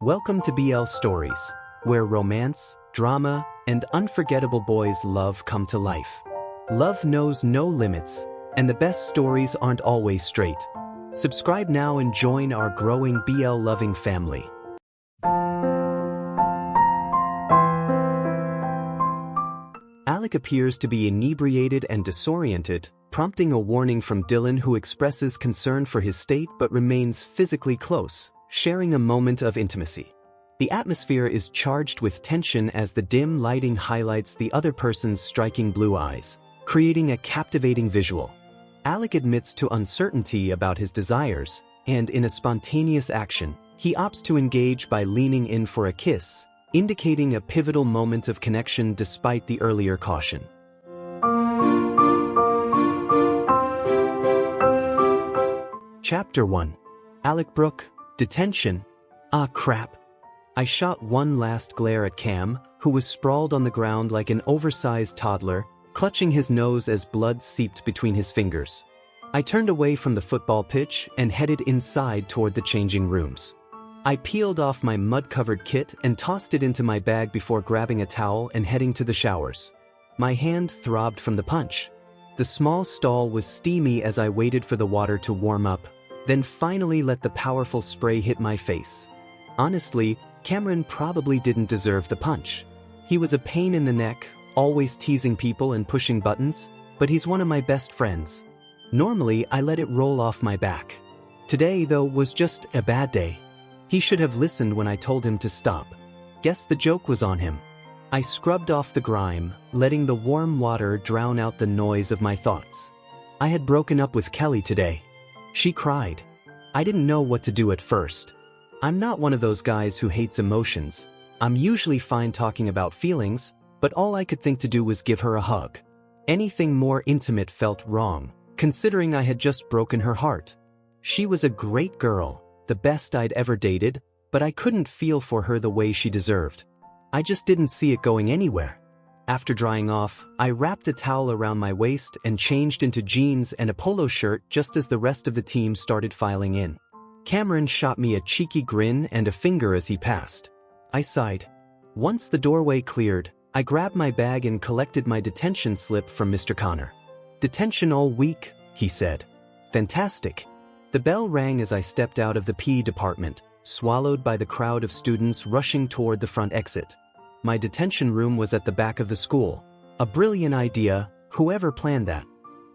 Welcome to BL Stories, where romance, drama, and unforgettable boys' love come to life. Love knows no limits, and the best stories aren't always straight. Subscribe now and join our growing BL-loving family. Alec appears to be inebriated and disoriented, prompting a warning from Dylan, who expresses concern for his state but remains physically close, sharing a moment of intimacy. The atmosphere is charged with tension as the dim lighting highlights the other person's striking blue eyes, creating a captivating visual. Alec admits to uncertainty about his desires, and in a spontaneous action, he opts to engage by leaning in for a kiss, indicating a pivotal moment of connection despite the earlier caution. Chapter 1. Alec Brooke, Detention. Ah crap. I shot one last glare at Cam, who was sprawled on the ground like an oversized toddler, clutching his nose as blood seeped between his fingers. I turned away from the football pitch and headed inside toward the changing rooms. I peeled off my mud-covered kit and tossed it into my bag before grabbing a towel and heading to the showers. My hand throbbed from the punch. The small stall was steamy as I waited for the water to warm up, then finally let the powerful spray hit my face. Honestly, Cameron probably didn't deserve the punch. He was a pain in the neck, always teasing people and pushing buttons, but he's one of my best friends. Normally, I let it roll off my back. Today, though, was just a bad day. He should have listened when I told him to stop. Guess the joke was on him. I scrubbed off the grime, letting the warm water drown out the noise of my thoughts. I had broken up with Kelly today. She cried. I didn't know what to do at first. I'm not one of those guys who hates emotions. I'm usually fine talking about feelings, but all I could think to do was give her a hug. Anything more intimate felt wrong, considering I had just broken her heart. She was a great girl, the best I'd ever dated, but I couldn't feel for her the way she deserved. I just didn't see it going anywhere. After drying off, I wrapped a towel around my waist and changed into jeans and a polo shirt just as the rest of the team started filing in. Cameron shot me a cheeky grin and a finger as he passed. I sighed. Once the doorway cleared, I grabbed my bag and collected my detention slip from Mr. Connor. "Detention all week," he said. "Fantastic." The bell rang as I stepped out of the PE department, swallowed by the crowd of students rushing toward the front exit. My detention room was at the back of the school. A brilliant idea, whoever planned that.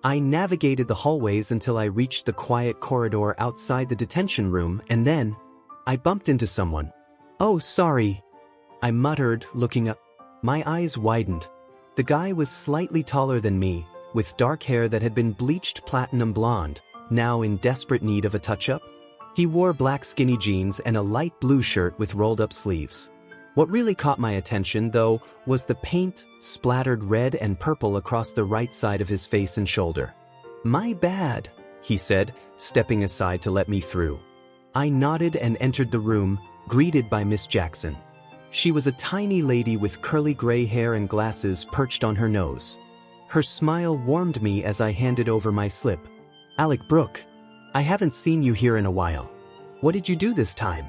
I navigated the hallways until I reached the quiet corridor outside the detention room, and then I bumped into someone. "Oh, sorry," I muttered, looking up. My eyes widened. The guy was slightly taller than me, with dark hair that had been bleached platinum blonde, now in desperate need of a touch-up. He wore black skinny jeans and a light blue shirt with rolled-up sleeves. What really caught my attention, though, was the paint, splattered red and purple across the right side of his face and shoulder. "My bad," he said, stepping aside to let me through. I nodded and entered the room, greeted by Miss Jackson. She was a tiny lady with curly gray hair and glasses perched on her nose. Her smile warmed me as I handed over my slip. "Alec Brooke, I haven't seen you here in a while. What did you do this time?"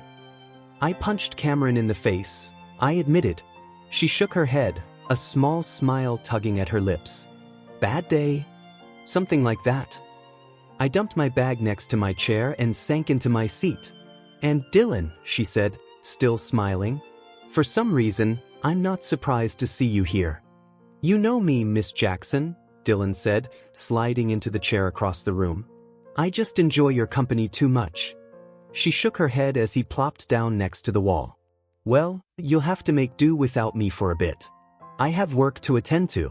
I punched Cameron in the face, I admitted. She shook her head, a small smile tugging at her lips. "Bad day?" "Something like that." I dumped my bag next to my chair and sank into my seat. "And Dylan," she said, still smiling. "For some reason, I'm not surprised to see you here." "You know me, Miss Jackson," Dylan said, sliding into the chair across the room. "I just enjoy your company too much." She shook her head as he plopped down next to the wall. "Well, you'll have to make do without me for a bit. I have work to attend to.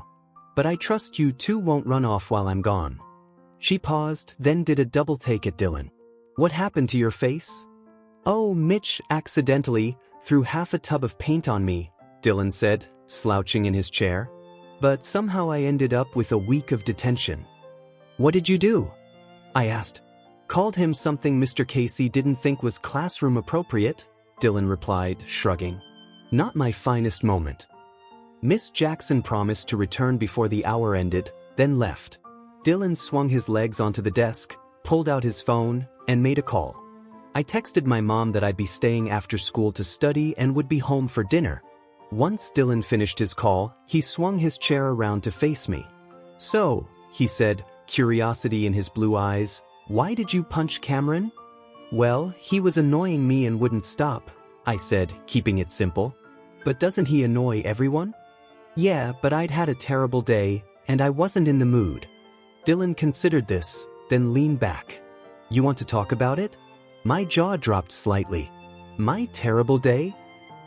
But I trust you two won't run off while I'm gone." She paused, then did a double take at Dylan. "What happened to your face?" "Oh, Mitch accidentally threw half a tub of paint on me," Dylan said, slouching in his chair. "But somehow I ended up with a week of detention." "What did you do?" I asked. "Called him something Mr. Casey didn't think was classroom appropriate," Dylan replied, shrugging. "Not my finest moment." Miss Jackson promised to return before the hour ended, then left. Dylan swung his legs onto the desk, pulled out his phone, and made a call. I texted my mom that I'd be staying after school to study and would be home for dinner. Once Dylan finished his call, he swung his chair around to face me. "So," he said, curiosity in his blue eyes, "why did you punch Cameron?" "Well, he was annoying me and wouldn't stop," I said, keeping it simple. "But doesn't he annoy everyone?" "Yeah, but I'd had a terrible day, and I wasn't in the mood." Dylan considered this, then leaned back. "You want to talk about it?" My jaw dropped slightly. "My terrible day?"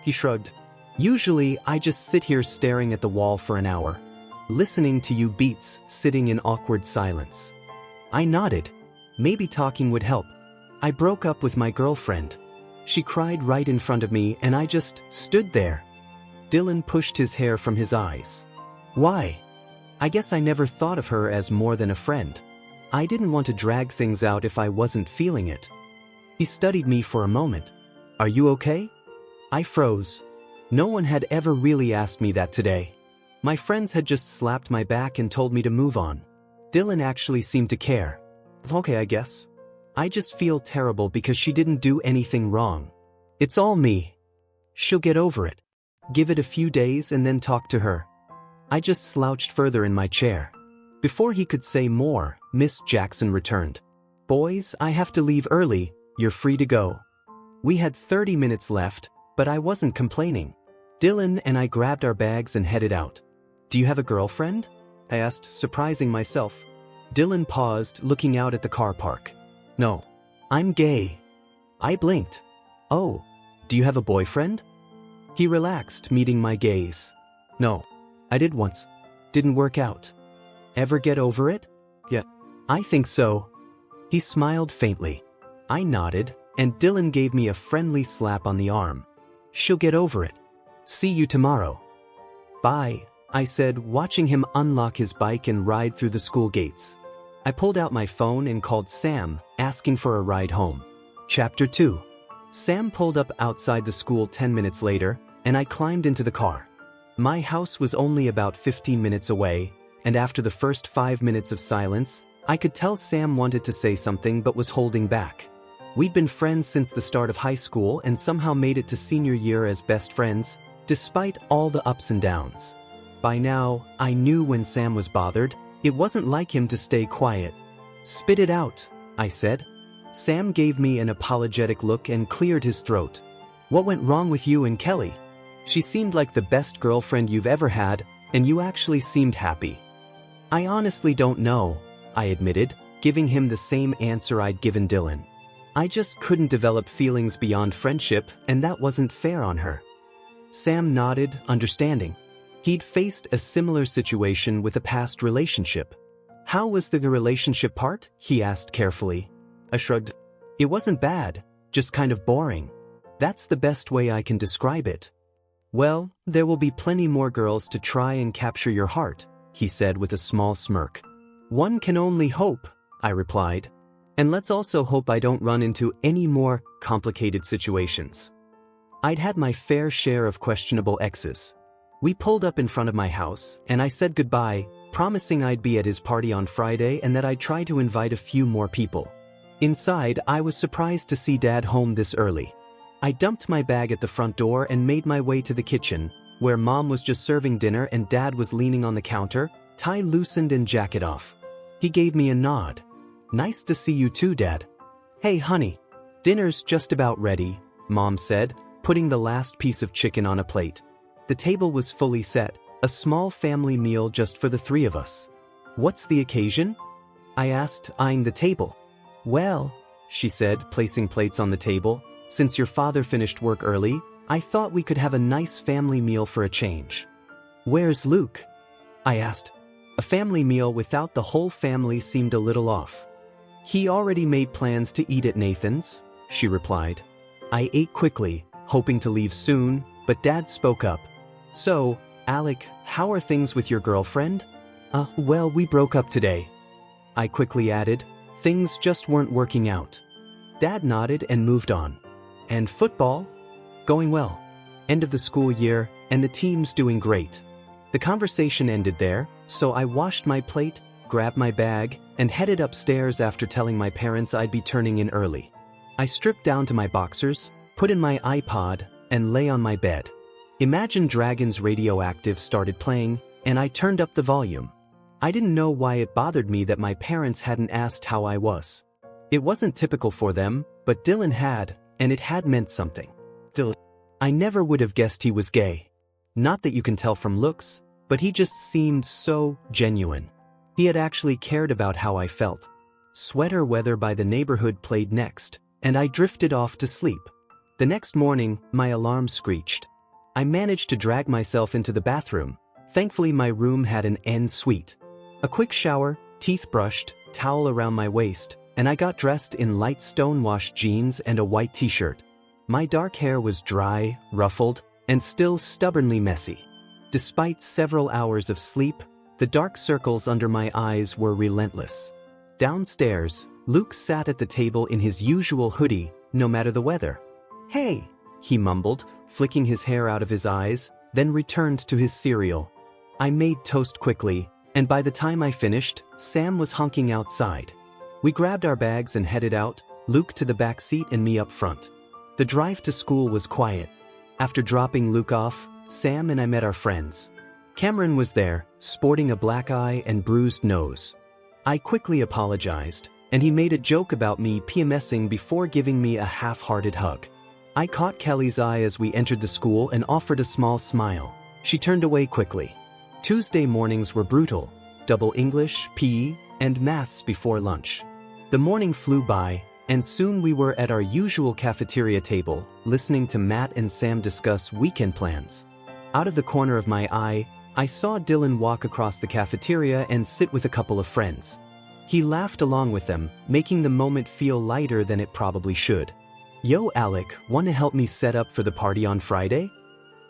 He shrugged. "Usually, I just sit here staring at the wall for an hour, listening to you beats, sitting in awkward silence." I nodded. Maybe talking would help. "I broke up with my girlfriend. She cried right in front of me and I just stood there." Dylan pushed his hair from his eyes. "Why?" "I guess I never thought of her as more than a friend. I didn't want to drag things out if I wasn't feeling it." He studied me for a moment. "Are you okay?" I froze. No one had ever really asked me that today. My friends had just slapped my back and told me to move on. Dylan actually seemed to care. "Okay, I guess. I just feel terrible because she didn't do anything wrong. It's all me. She'll get over it. Give it a few days and then talk to her." I just slouched further in my chair. Before he could say more, Miss Jackson returned. "Boys, I have to leave early. You're free to go." We had 30 minutes left, but I wasn't complaining. Dylan and I grabbed our bags and headed out. "Do you have a girlfriend?" I asked, surprising myself. Dylan paused, looking out at the car park. "No. I'm gay." I blinked. "Oh, do you have a boyfriend?" He relaxed, meeting my gaze. "No. I did once. Didn't work out." "Ever get over it?" "Yeah. I think so." He smiled faintly. I nodded, and Dylan gave me a friendly slap on the arm. "She'll get over it. See you tomorrow." "Bye," I said, watching him unlock his bike and ride through the school gates. I pulled out my phone and called Sam, asking for a ride home. Chapter 2. Sam pulled up outside the school 10 minutes later, and I climbed into the car. My house was only about 15 minutes away, and after the first 5 minutes of silence, I could tell Sam wanted to say something but was holding back. We'd been friends since the start of high school and somehow made it to senior year as best friends, despite all the ups and downs. By now, I knew when Sam was bothered. It wasn't like him to stay quiet. "Spit it out," I said. Sam gave me an apologetic look and cleared his throat. "What went wrong with you and Kelly? She seemed like the best girlfriend you've ever had, and you actually seemed happy." "I honestly don't know," I admitted, giving him the same answer I'd given Dylan. "I just couldn't develop feelings beyond friendship, and that wasn't fair on her." Sam nodded, understanding. He'd faced a similar situation with a past relationship. "How was the relationship part?" he asked carefully. I shrugged. "It wasn't bad, just kind of boring. That's the best way I can describe it." "Well, there will be plenty more girls to try and capture your heart," he said with a small smirk. "One can only hope," I replied. "And let's also hope I don't run into any more complicated situations." I'd had my fair share of questionable exes. We pulled up in front of my house, and I said goodbye, promising I'd be at his party on Friday and that I'd try to invite a few more people. Inside, I was surprised to see Dad home this early. I dumped my bag at the front door and made my way to the kitchen, where Mom was just serving dinner and Dad was leaning on the counter, tie loosened and jacket off. He gave me a nod. "Nice to see you too, Dad." "Hey, honey. Dinner's just about ready," Mom said, putting the last piece of chicken on a plate. The table was fully set, a small family meal just for the three of us. "What's the occasion?" I asked, eyeing the table. "Well," she said, placing plates on the table, "since your father finished work early, I thought we could have a nice family meal for a change." "Where's Luke?" I asked. A family meal without the whole family seemed a little off. "He already made plans to eat at Nathan's," she replied. I ate quickly, hoping to leave soon, but Dad spoke up. "So, Alec, how are things with your girlfriend?" Well, we broke up today." I quickly added, "Things just weren't working out." Dad nodded and moved on. "And football?" "Going well. End of the school year, and the team's doing great." The conversation ended there, so I washed my plate, grabbed my bag, and headed upstairs after telling my parents I'd be turning in early. I stripped down to my boxers, put in my iPod, and lay on my bed. Imagine Dragons Radioactive started playing, and I turned up the volume. I didn't know why it bothered me that my parents hadn't asked how I was. It wasn't typical for them, but Dylan had, and it had meant something. I never would have guessed he was gay. Not that you can tell from looks, but he just seemed so genuine. He had actually cared about how I felt. Sweater Weather by the Neighborhood played next, and I drifted off to sleep. The next morning, my alarm screeched. I managed to drag myself into the bathroom. Thankfully, my room had an en-suite. A quick shower, teeth brushed, towel around my waist, and I got dressed in light stonewashed jeans and a white t-shirt. My dark hair was dry, ruffled, and still stubbornly messy. Despite several hours of sleep, the dark circles under my eyes were relentless. Downstairs, Luke sat at the table in his usual hoodie, no matter the weather. "Hey," he mumbled, flicking his hair out of his eyes, then returned to his cereal. I made toast quickly, and by the time I finished, Sam was honking outside. We grabbed our bags and headed out, Luke to the back seat and me up front. The drive to school was quiet. After dropping Luke off, Sam and I met our friends. Cameron was there, sporting a black eye and bruised nose. I quickly apologized, and he made a joke about me PMSing before giving me a half-hearted hug. I caught Kelly's eye as we entered the school and offered a small smile. She turned away quickly. Tuesday mornings were brutal, double English, PE, and maths before lunch. The morning flew by, and soon we were at our usual cafeteria table, listening to Matt and Sam discuss weekend plans. Out of the corner of my eye, I saw Dylan walk across the cafeteria and sit with a couple of friends. He laughed along with them, making the moment feel lighter than it probably should. "Yo, Alec, want to help me set up for the party on Friday?"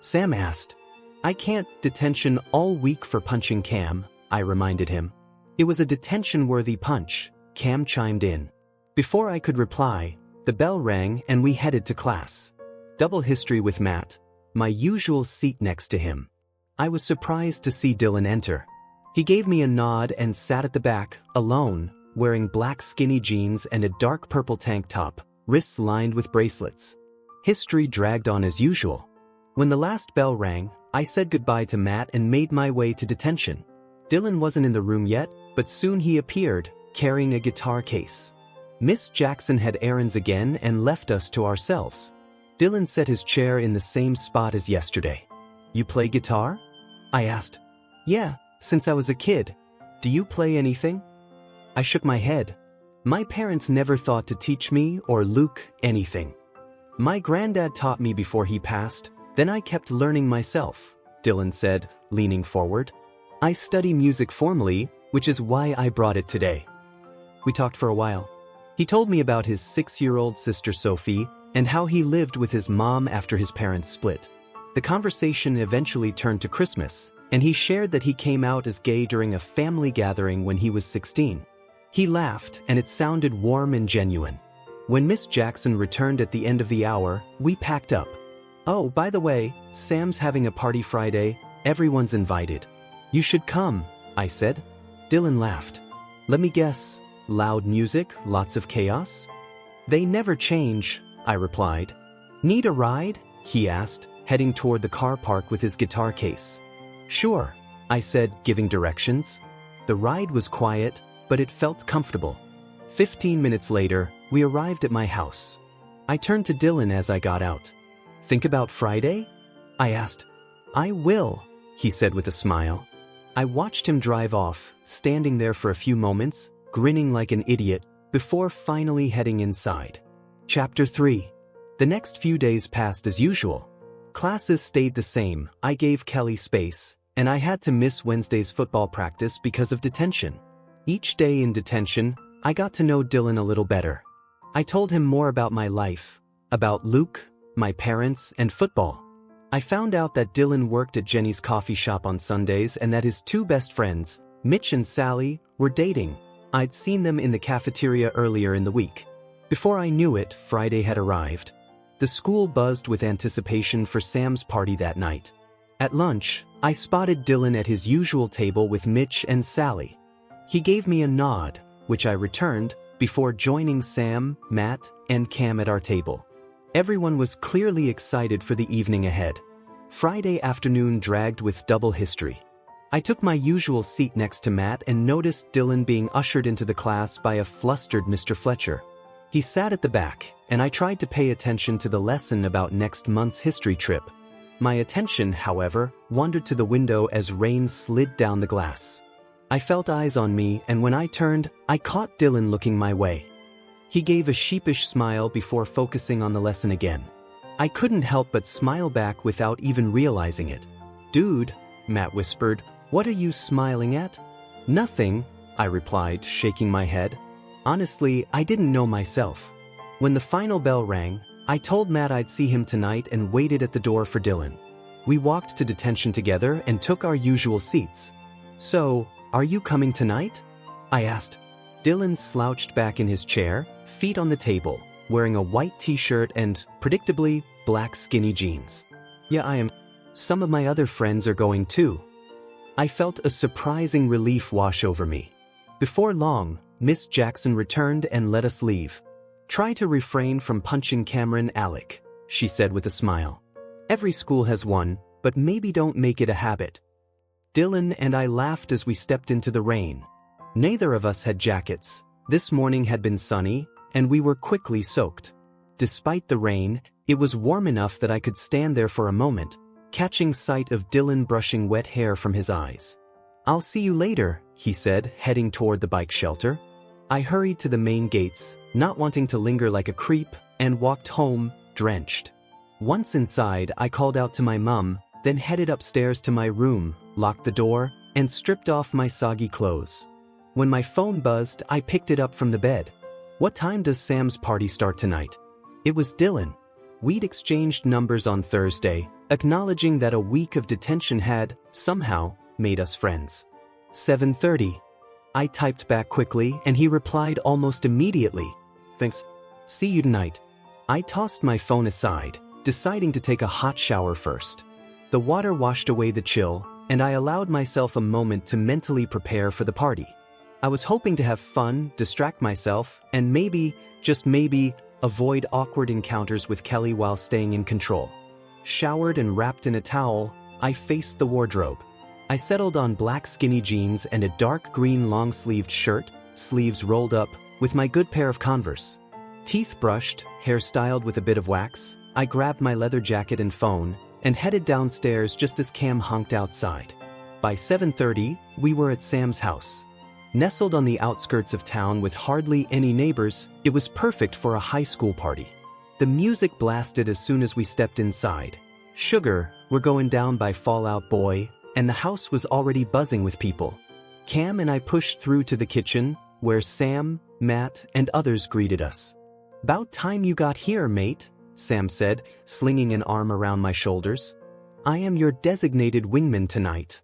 Sam asked. "I can't detention all week for punching Cam," I reminded him. It was a detention-worthy punch, Cam chimed in. Before I could reply, the bell rang and we headed to class. Double history with Matt, my usual seat next to him. I was surprised to see Dylan enter. He gave me a nod and sat at the back, alone, wearing black skinny jeans and a dark purple tank top, wrists lined with bracelets. History dragged on as usual. When the last bell rang, I said goodbye to Matt and made my way to detention. Dylan wasn't in the room yet, but soon he appeared, carrying a guitar case. Miss Jackson had errands again and left us to ourselves. Dylan set his chair in the same spot as yesterday. "You play guitar?" I asked. "Yeah, since I was a kid. Do you play anything?" I shook my head. My parents never thought to teach me or Luke anything. "My granddad taught me before he passed, then I kept learning myself," Dylan said, leaning forward. "I study music formally, which is why I brought it today." We talked for a while. He told me about his 6-year-old sister Sophie and how he lived with his mom after his parents split. The conversation eventually turned to Christmas, and he shared that he came out as gay during a family gathering when he was 16. He laughed, and it sounded warm and genuine. When Miss Jackson returned at the end of the hour, we packed up. "Oh, by the way, Sam's having a party Friday, everyone's invited. You should come," I said. Dylan laughed. "Let me guess, loud music, lots of chaos?" "They never change," I replied. "Need a ride?" he asked, heading toward the car park with his guitar case. "Sure," I said, giving directions. The ride was quiet, but it felt comfortable. 15 minutes later, we arrived at my house. I turned to Dylan as I got out. "Think about Friday?" I asked. "I will," he said with a smile. I watched him drive off, standing there for a few moments, grinning like an idiot, before finally heading inside. Chapter 3. The next few days passed as usual. Classes stayed the same, I gave Kelly space, and I had to miss Wednesday's football practice because of detention. Each day in detention, I got to know Dylan a little better. I told him more about my life, about Luke, my parents, and football. I found out that Dylan worked at Jenny's coffee shop on Sundays and that his two best friends, Mitch and Sally, were dating. I'd seen them in the cafeteria earlier in the week. Before I knew it, Friday had arrived. The school buzzed with anticipation for Sam's party that night. At lunch, I spotted Dylan at his usual table with Mitch and Sally. He gave me a nod, which I returned, before joining Sam, Matt, and Cam at our table. Everyone was clearly excited for the evening ahead. Friday afternoon dragged with double history. I took my usual seat next to Matt and noticed Dylan being ushered into the class by a flustered Mr. Fletcher. He sat at the back, and I tried to pay attention to the lesson about next month's history trip. My attention, however, wandered to the window as rain slid down the glass. I felt eyes on me, and when I turned, I caught Dylan looking my way. He gave a sheepish smile before focusing on the lesson again. I couldn't help but smile back without even realizing it. "Dude," Matt whispered, "what are you smiling at?" "Nothing," I replied, shaking my head. Honestly, I didn't know myself. When the final bell rang, I told Matt I'd see him tonight and waited at the door for Dylan. We walked to detention together and took our usual seats. "So, are you coming tonight?" I asked. Dylan slouched back in his chair, feet on the table, wearing a white t-shirt and, predictably, black skinny jeans. "Yeah, I am. Some of my other friends are going too." I felt a surprising relief wash over me. Before long, Miss Jackson returned and let us leave. "Try to refrain from punching Cameron, Alec," she said with a smile. "Every school has one, but maybe don't make it a habit." Dylan and I laughed as we stepped into the rain. Neither of us had jackets. This morning had been sunny, and we were quickly soaked. Despite the rain, it was warm enough that I could stand there for a moment, catching sight of Dylan brushing wet hair from his eyes. "I'll see you later," he said, heading toward the bike shelter. I hurried to the main gates, not wanting to linger like a creep, and walked home, drenched. Once inside, I called out to my mum, then headed upstairs to my room, locked the door, and stripped off my soggy clothes. When my phone buzzed, I picked it up from the bed. "What time does Sam's party start tonight?" It was Dylan. We'd exchanged numbers on Thursday, acknowledging that a week of detention had, somehow, made us friends. 7:30. I typed back quickly and he replied almost immediately. "Thanks. See you tonight." I tossed my phone aside, deciding to take a hot shower first. The water washed away the chill, and I allowed myself a moment to mentally prepare for the party. I was hoping to have fun, distract myself, and maybe, just maybe, avoid awkward encounters with Kelly while staying in control. Showered and wrapped in a towel, I faced the wardrobe. I settled on black skinny jeans and a dark green long-sleeved shirt, sleeves rolled up, with my good pair of Converse. Teeth brushed, hair styled with a bit of wax, I grabbed my leather jacket and phone, and headed downstairs just as Cam honked outside. By 7:30, we were at Sam's house. Nestled on the outskirts of town with hardly any neighbors, it was perfect for a high school party. The music blasted as soon as we stepped inside. "Sugar, We're Going Down" by Fall Out Boy, and the house was already buzzing with people. Cam and I pushed through to the kitchen, where Sam, Matt, and others greeted us. "About time you got here, mate," Sam said, slinging an arm around my shoulders. "I am your designated wingman tonight."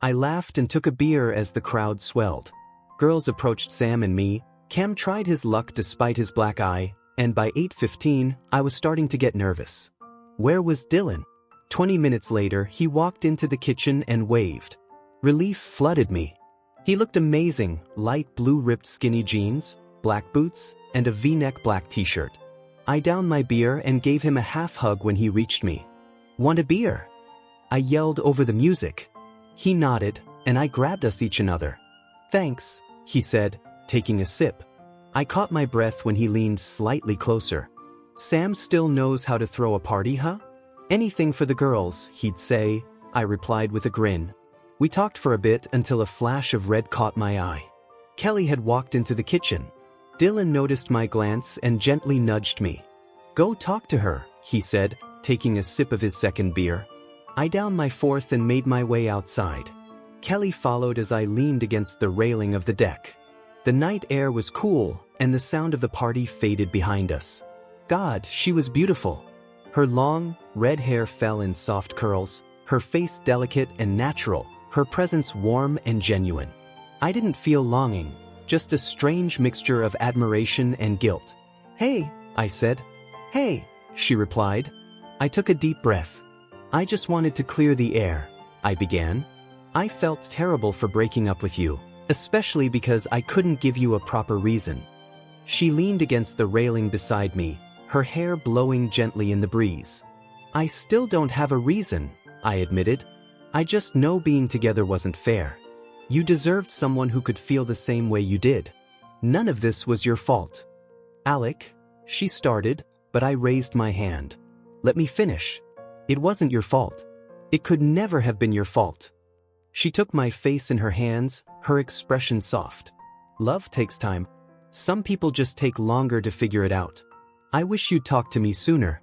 I laughed and took a beer as the crowd swelled. Girls approached Sam and me. Cam tried his luck despite his black eye, and by 8:15, I was starting to get nervous. Where was Dylan? 20 minutes later, he walked into the kitchen and waved. Relief flooded me. He looked amazing, light blue ripped skinny jeans, black boots, and a V-neck black t-shirt. I downed my beer and gave him a half hug when he reached me. "Want a beer?" I yelled over the music. He nodded, and I grabbed us each another. "Thanks," he said, taking a sip. I caught my breath when he leaned slightly closer. "Sam still knows how to throw a party, huh?" "Anything for the girls," he'd say, I replied with a grin. We talked for a bit until a flash of red caught my eye. Kelly had walked into the kitchen. Dylan noticed my glance and gently nudged me. "Go talk to her," he said, taking a sip of his second beer. I downed my fourth and made my way outside. Kelly followed as I leaned against the railing of the deck. The night air was cool, and the sound of the party faded behind us. God, she was beautiful. Her long, red hair fell in soft curls, her face delicate and natural, her presence warm and genuine. I didn't feel longing, just a strange mixture of admiration and guilt. "Hey," I said. "Hey," she replied. I took a deep breath. "I just wanted to clear the air," I began. "I felt terrible for breaking up with you, especially because I couldn't give you a proper reason." She leaned against the railing beside me, her hair blowing gently in the breeze. I still don't have a reason, I admitted. I just know being together wasn't fair. You deserved someone who could feel the same way you did. None of this was your fault. Alec, she started, but I raised my hand. Let me finish. It wasn't your fault. It could never have been your fault. She took my face in her hands, her expression soft. Love takes time. Some people just take longer to figure it out. I wish you'd talk to me sooner.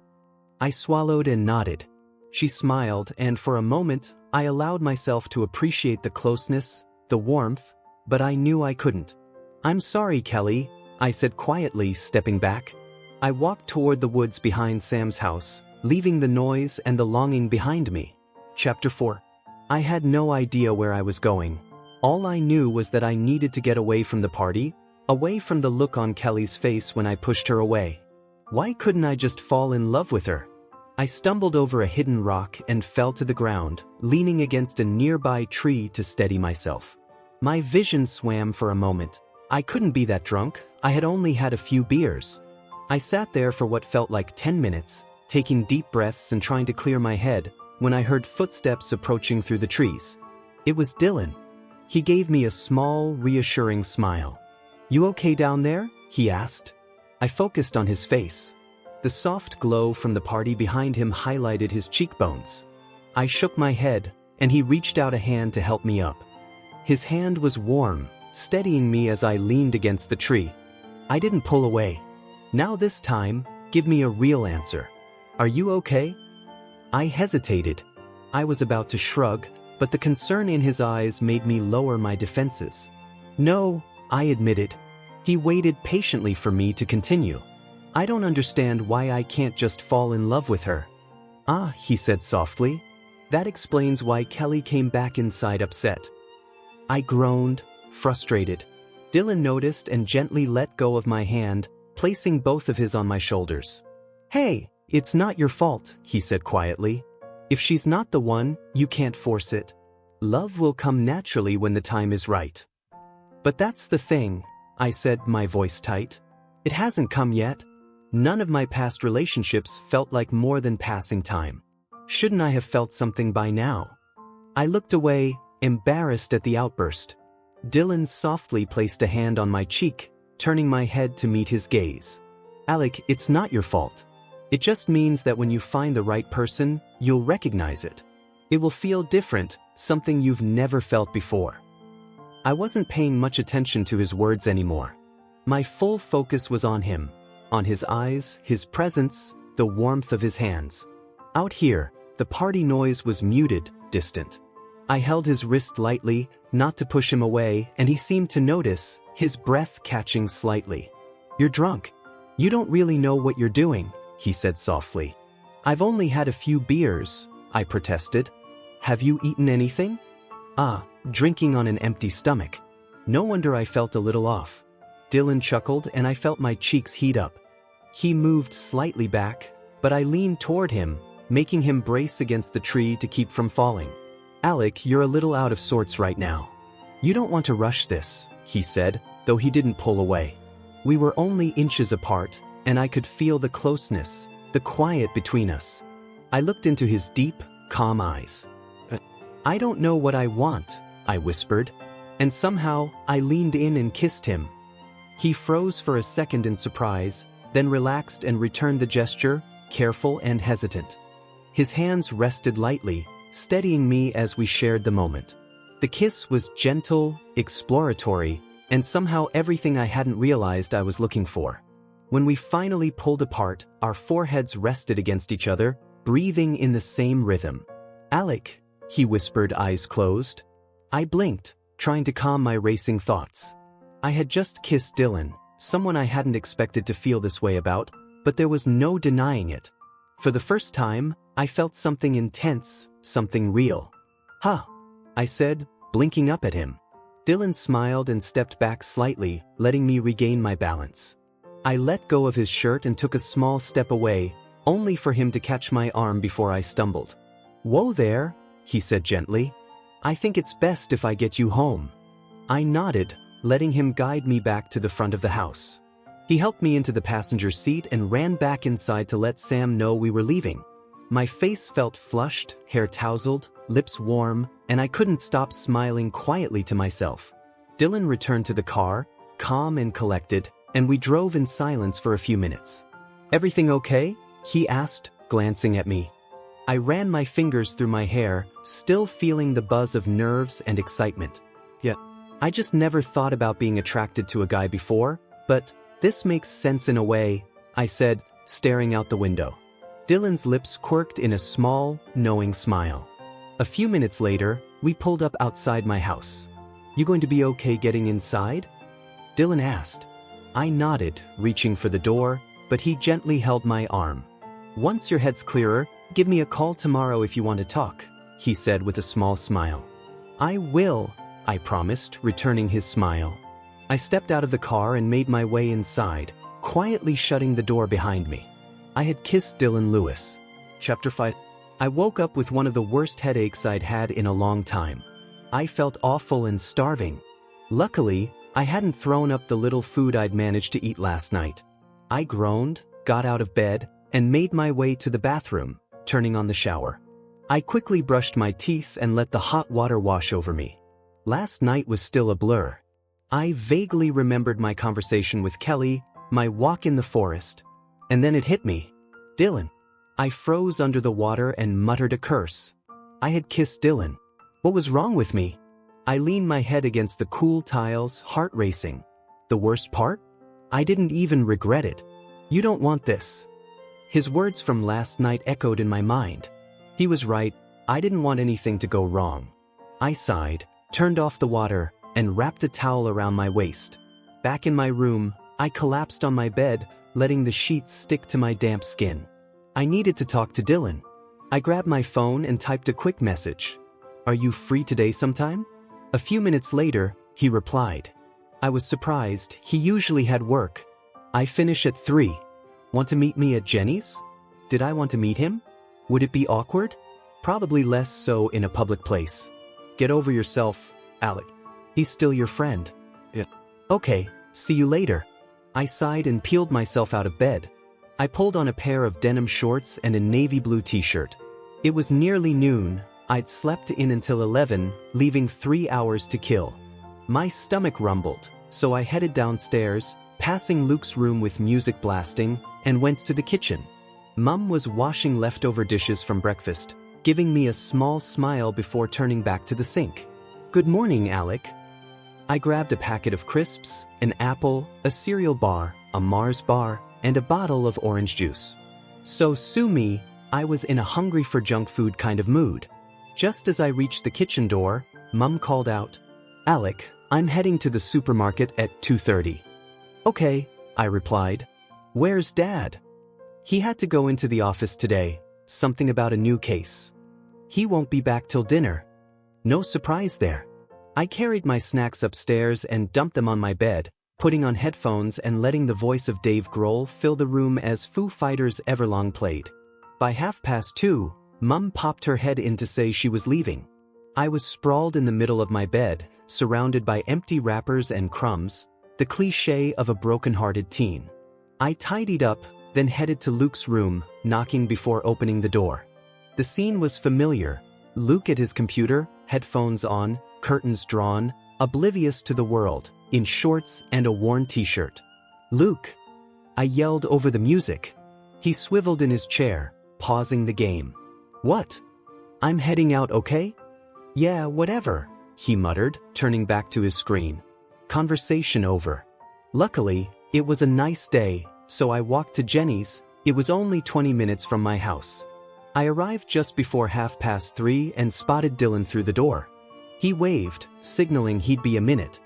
I swallowed and nodded. She smiled, and for a moment, I allowed myself to appreciate the closeness, the warmth, but I knew I couldn't. I'm sorry, Kelly, I said quietly, stepping back. I walked toward the woods behind Sam's house, leaving the noise and the longing behind me. Chapter 4. I had no idea where I was going. All I knew was that I needed to get away from the party, away from the look on Kelly's face when I pushed her away. Why couldn't I just fall in love with her? I stumbled over a hidden rock and fell to the ground, leaning against a nearby tree to steady myself. My vision swam for a moment. I couldn't be that drunk, I had only had a few beers. I sat there for what felt like 10 minutes, taking deep breaths and trying to clear my head, when I heard footsteps approaching through the trees. It was Dylan. He gave me a small, reassuring smile. You okay down there? He asked. I focused on his face. The soft glow from the party behind him highlighted his cheekbones. I shook my head, and he reached out a hand to help me up. His hand was warm, steadying me as I leaned against the tree. I didn't pull away. Now this time, give me a real answer. Are you okay? I hesitated. I was about to shrug, but the concern in his eyes made me lower my defenses. No, I admitted. He waited patiently for me to continue. I don't understand why I can't just fall in love with her. Ah, he said softly. That explains why Kelly came back inside upset. I groaned, frustrated. Dylan noticed and gently let go of my hand, placing both of his on my shoulders. Hey, it's not your fault, he said quietly. If she's not the one, you can't force it. Love will come naturally when the time is right. But that's the thing, I said, my voice tight. It hasn't come yet. None of my past relationships felt like more than passing time. Shouldn't I have felt something by now? I looked away, embarrassed at the outburst. Dylan softly placed a hand on my cheek, turning my head to meet his gaze. Alec, it's not your fault. It just means that when you find the right person, you'll recognize it. It will feel different, something you've never felt before. I wasn't paying much attention to his words anymore. My full focus was on him, on his eyes, his presence, the warmth of his hands. Out here, the party noise was muted, distant. I held his wrist lightly, not to push him away, and he seemed to notice, his breath catching slightly. You're drunk. You don't really know what you're doing, he said softly. I've only had a few beers, I protested. Have you eaten anything? Drinking on an empty stomach. No wonder I felt a little off. Dylan chuckled and I felt my cheeks heat up. He moved slightly back, but I leaned toward him, making him brace against the tree to keep from falling. Alec, you're a little out of sorts right now. You don't want to rush this, he said, though he didn't pull away. We were only inches apart, and I could feel the closeness, the quiet between us. I looked into his deep, calm eyes. I don't know what I want, I whispered, and somehow I leaned in and kissed him. He froze for a second in surprise, then relaxed and returned the gesture, careful and hesitant. His hands rested lightly, steadying me as we shared the moment. The kiss was gentle, exploratory, and somehow everything I hadn't realized I was looking for. When we finally pulled apart, our foreheads rested against each other, breathing in the same rhythm. Alec, he whispered, eyes closed. I blinked, trying to calm my racing thoughts. I had just kissed Dylan, someone I hadn't expected to feel this way about, but there was no denying it. For the first time, I felt something intense, something real. Huh, I said, blinking up at him. Dylan smiled and stepped back slightly, letting me regain my balance. I let go of his shirt and took a small step away, only for him to catch my arm before I stumbled. Whoa there, he said gently. I think it's best if I get you home. I nodded, letting him guide me back to the front of the house. He helped me into the passenger seat and ran back inside to let Sam know we were leaving. My face felt flushed, hair tousled, lips warm, and I couldn't stop smiling quietly to myself. Dylan returned to the car, calm and collected, and we drove in silence for a few minutes. "Everything okay?" he asked, glancing at me. I ran my fingers through my hair, still feeling the buzz of nerves and excitement. "Yeah, I just never thought about being attracted to a guy before, but this makes sense in a way," I said, staring out the window. Dylan's lips quirked in a small, knowing smile. A few minutes later, we pulled up outside my house. "You going to be okay getting inside?" Dylan asked. I nodded, reaching for the door, but he gently held my arm. "Once your head's clearer, give me a call tomorrow if you want to talk," he said with a small smile. "I will," I promised, returning his smile. I stepped out of the car and made my way inside, quietly shutting the door behind me. I had kissed Dylan Lewis. Chapter 5. I woke up with one of the worst headaches I'd had in a long time. I felt awful and starving. Luckily, I hadn't thrown up the little food I'd managed to eat last night. I groaned, got out of bed, and made my way to the bathroom, turning on the shower. I quickly brushed my teeth and let the hot water wash over me. Last night was still a blur. I vaguely remembered my conversation with Kelly, my walk in the forest. And then it hit me. Dylan. I froze under the water and muttered a curse. I had kissed Dylan. What was wrong with me? I leaned my head against the cool tiles, heart racing. The worst part? I didn't even regret it. "You don't want this." His words from last night echoed in my mind. He was right, I didn't want anything to go wrong. I sighed, turned off the water, and wrapped a towel around my waist. Back in my room, I collapsed on my bed, letting the sheets stick to my damp skin. I needed to talk to Dylan. I grabbed my phone and typed a quick message. "Are you free today sometime?" A few minutes later, he replied. I was surprised, he usually had work. "I finish at 3. Want to meet me at Jenny's?" Did I want to meet him? Would it be awkward? Probably less so in a public place. "Get over yourself, Alec. He's still your friend." "Yeah. Okay, see you later." I sighed and peeled myself out of bed. I pulled on a pair of denim shorts and a navy blue t-shirt. It was nearly noon. I'd slept in until 11, leaving 3 hours to kill. My stomach rumbled, so I headed downstairs, passing Luke's room with music blasting, and went to the kitchen. Mum was washing leftover dishes from breakfast, giving me a small smile before turning back to the sink. "Good morning, Alec." I grabbed a packet of crisps, an apple, a cereal bar, a Mars bar, and a bottle of orange juice. So sue me, I was in a hungry for junk food kind of mood. Just as I reached the kitchen door, Mum called out, "Alec, I'm heading to the supermarket at 2:30. "Okay," I replied. "Where's Dad?" "He had to go into the office today, something about a new case. He won't be back till dinner." No surprise there. I carried my snacks upstairs and dumped them on my bed, putting on headphones and letting the voice of Dave Grohl fill the room as Foo Fighters' Everlong played. By 2:30, Mum popped her head in to say she was leaving. I was sprawled in the middle of my bed, surrounded by empty wrappers and crumbs, the cliché of a broken-hearted teen. I tidied up, then headed to Luke's room, knocking before opening the door. The scene was familiar. Luke at his computer, headphones on, curtains drawn, oblivious to the world, in shorts and a worn t-shirt. "Luke!" I yelled over the music. He swiveled in his chair, pausing the game. "What?" "I'm heading out, okay?" "Yeah, whatever," he muttered, turning back to his screen. Conversation over. Luckily, it was a nice day, so I walked to Jenny's. It was only 20 minutes from my house. I arrived just before 3:30 and spotted Dylan through the door. He waved, signaling he'd be a minute.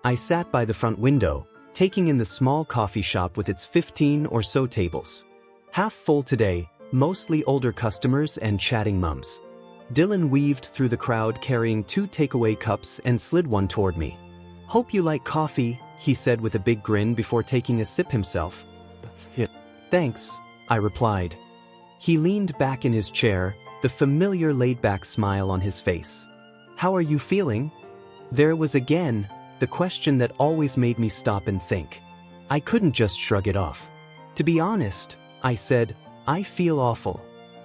I sat by the front window, taking in the small coffee shop with its 15 or so tables. Half full today, mostly older customers and chatting mums. Dylan weaved through the crowd carrying 2 takeaway cups and slid one toward me. "Hope you like coffee," he said with a big grin before taking a sip himself. "Yeah. Thanks," I replied. He leaned back in his chair, the familiar laid-back smile on his face. "How are you feeling?" There was again the question that always made me stop and think. I couldn't just shrug it off. To be honest, I said, I feel awful.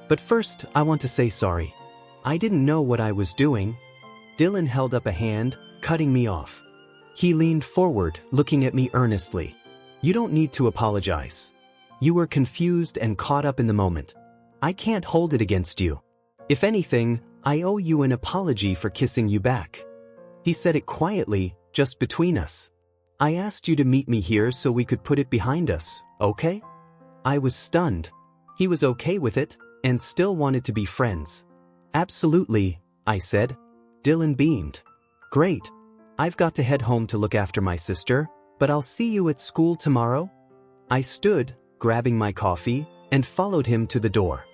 But first, I want to say sorry. I didn't know what I was doing. Dylan held up a hand, cutting me off. He leaned forward, looking at me earnestly. You don't need to apologize. You were confused and caught up in the moment. I can't hold it against you. If anything, I owe you an apology for kissing you back. He said it quietly, just between us. I asked you to meet me here so we could put it behind us, okay? I was stunned. He was okay with it, and still wanted to be friends. Absolutely, I said. Dylan beamed. Great. I've got to head home to look after my sister, but I'll see you at school tomorrow. I stood, grabbing my coffee, and followed him to the door.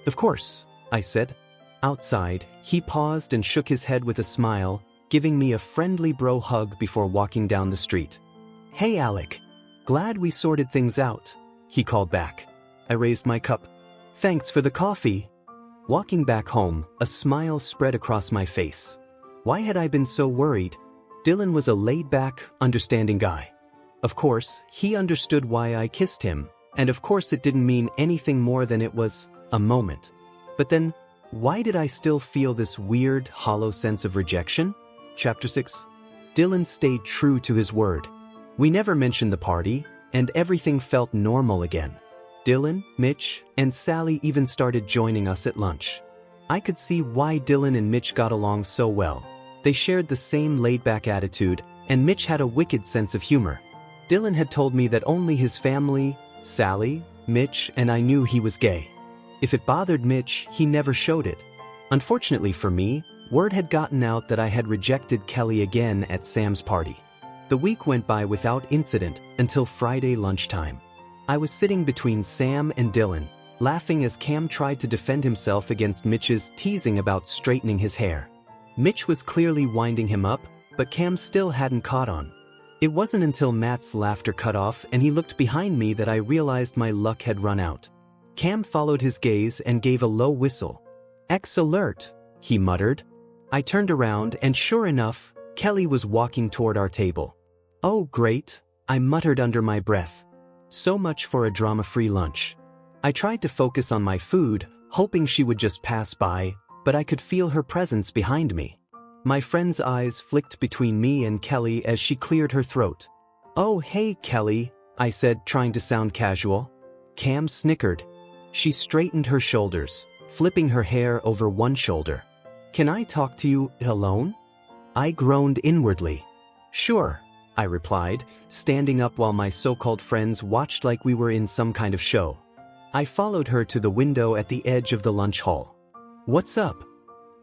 Of course, I said. Outside, he paused and shook his head with a smile, giving me a friendly bro hug before walking down the street. Hey Alec. Glad we sorted things out, he called back. I raised my cup. Thanks for the coffee. Walking back home, a smile spread across my face. Why had I been so worried? Dylan was a laid-back, understanding guy. Of course, he understood why I kissed him, and of course it didn't mean anything more than it was a moment. But then, why did I still feel this weird, hollow sense of rejection? Chapter 6. Dylan stayed true to his word. We never mentioned the party, and everything felt normal again. Dylan, Mitch, and Sally even started joining us at lunch. I could see why Dylan and Mitch got along so well. They shared the same laid-back attitude, and Mitch had a wicked sense of humor. Dylan had told me that only his family, Sally, Mitch, and I knew he was gay. If it bothered Mitch, he never showed it. Unfortunately for me, word had gotten out that I had rejected Kelly again at Sam's party. The week went by without incident until Friday lunchtime. I was sitting between Sam and Dylan, laughing as Cam tried to defend himself against Mitch's teasing about straightening his hair. Mitch was clearly winding him up, but Cam still hadn't caught on. It wasn't until Matt's laughter cut off and he looked behind me that I realized my luck had run out. Cam followed his gaze and gave a low whistle. X alert, he muttered. I turned around and sure enough, Kelly was walking toward our table. Oh great, I muttered under my breath. So much for a drama-free lunch. I tried to focus on my food, hoping she would just pass by, but I could feel her presence behind me. My friend's eyes flicked between me and Kelly as she cleared her throat. Oh hey Kelly, I said, trying to sound casual. Cam snickered. She straightened her shoulders, flipping her hair over one shoulder. Can I talk to you alone? I groaned inwardly. Sure, I replied, standing up while my so-called friends watched like we were in some kind of show. I followed her to the window at the edge of the lunch hall. What's up?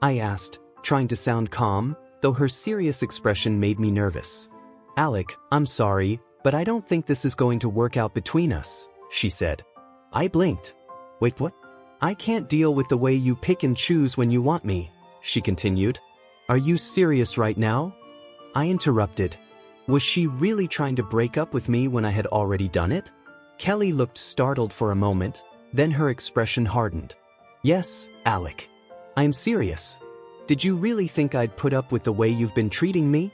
I asked, trying to sound calm, though her serious expression made me nervous. Alec, I'm sorry, but I don't think this is going to work out between us, she said. I blinked. Wait, what? I can't deal with the way you pick and choose when you want me, she continued. Are you serious right now? I interrupted. Was she really trying to break up with me when I had already done it? Kelly looked startled for a moment, then her expression hardened. Yes, Alec. I'm serious. Did you really think I'd put up with the way you've been treating me?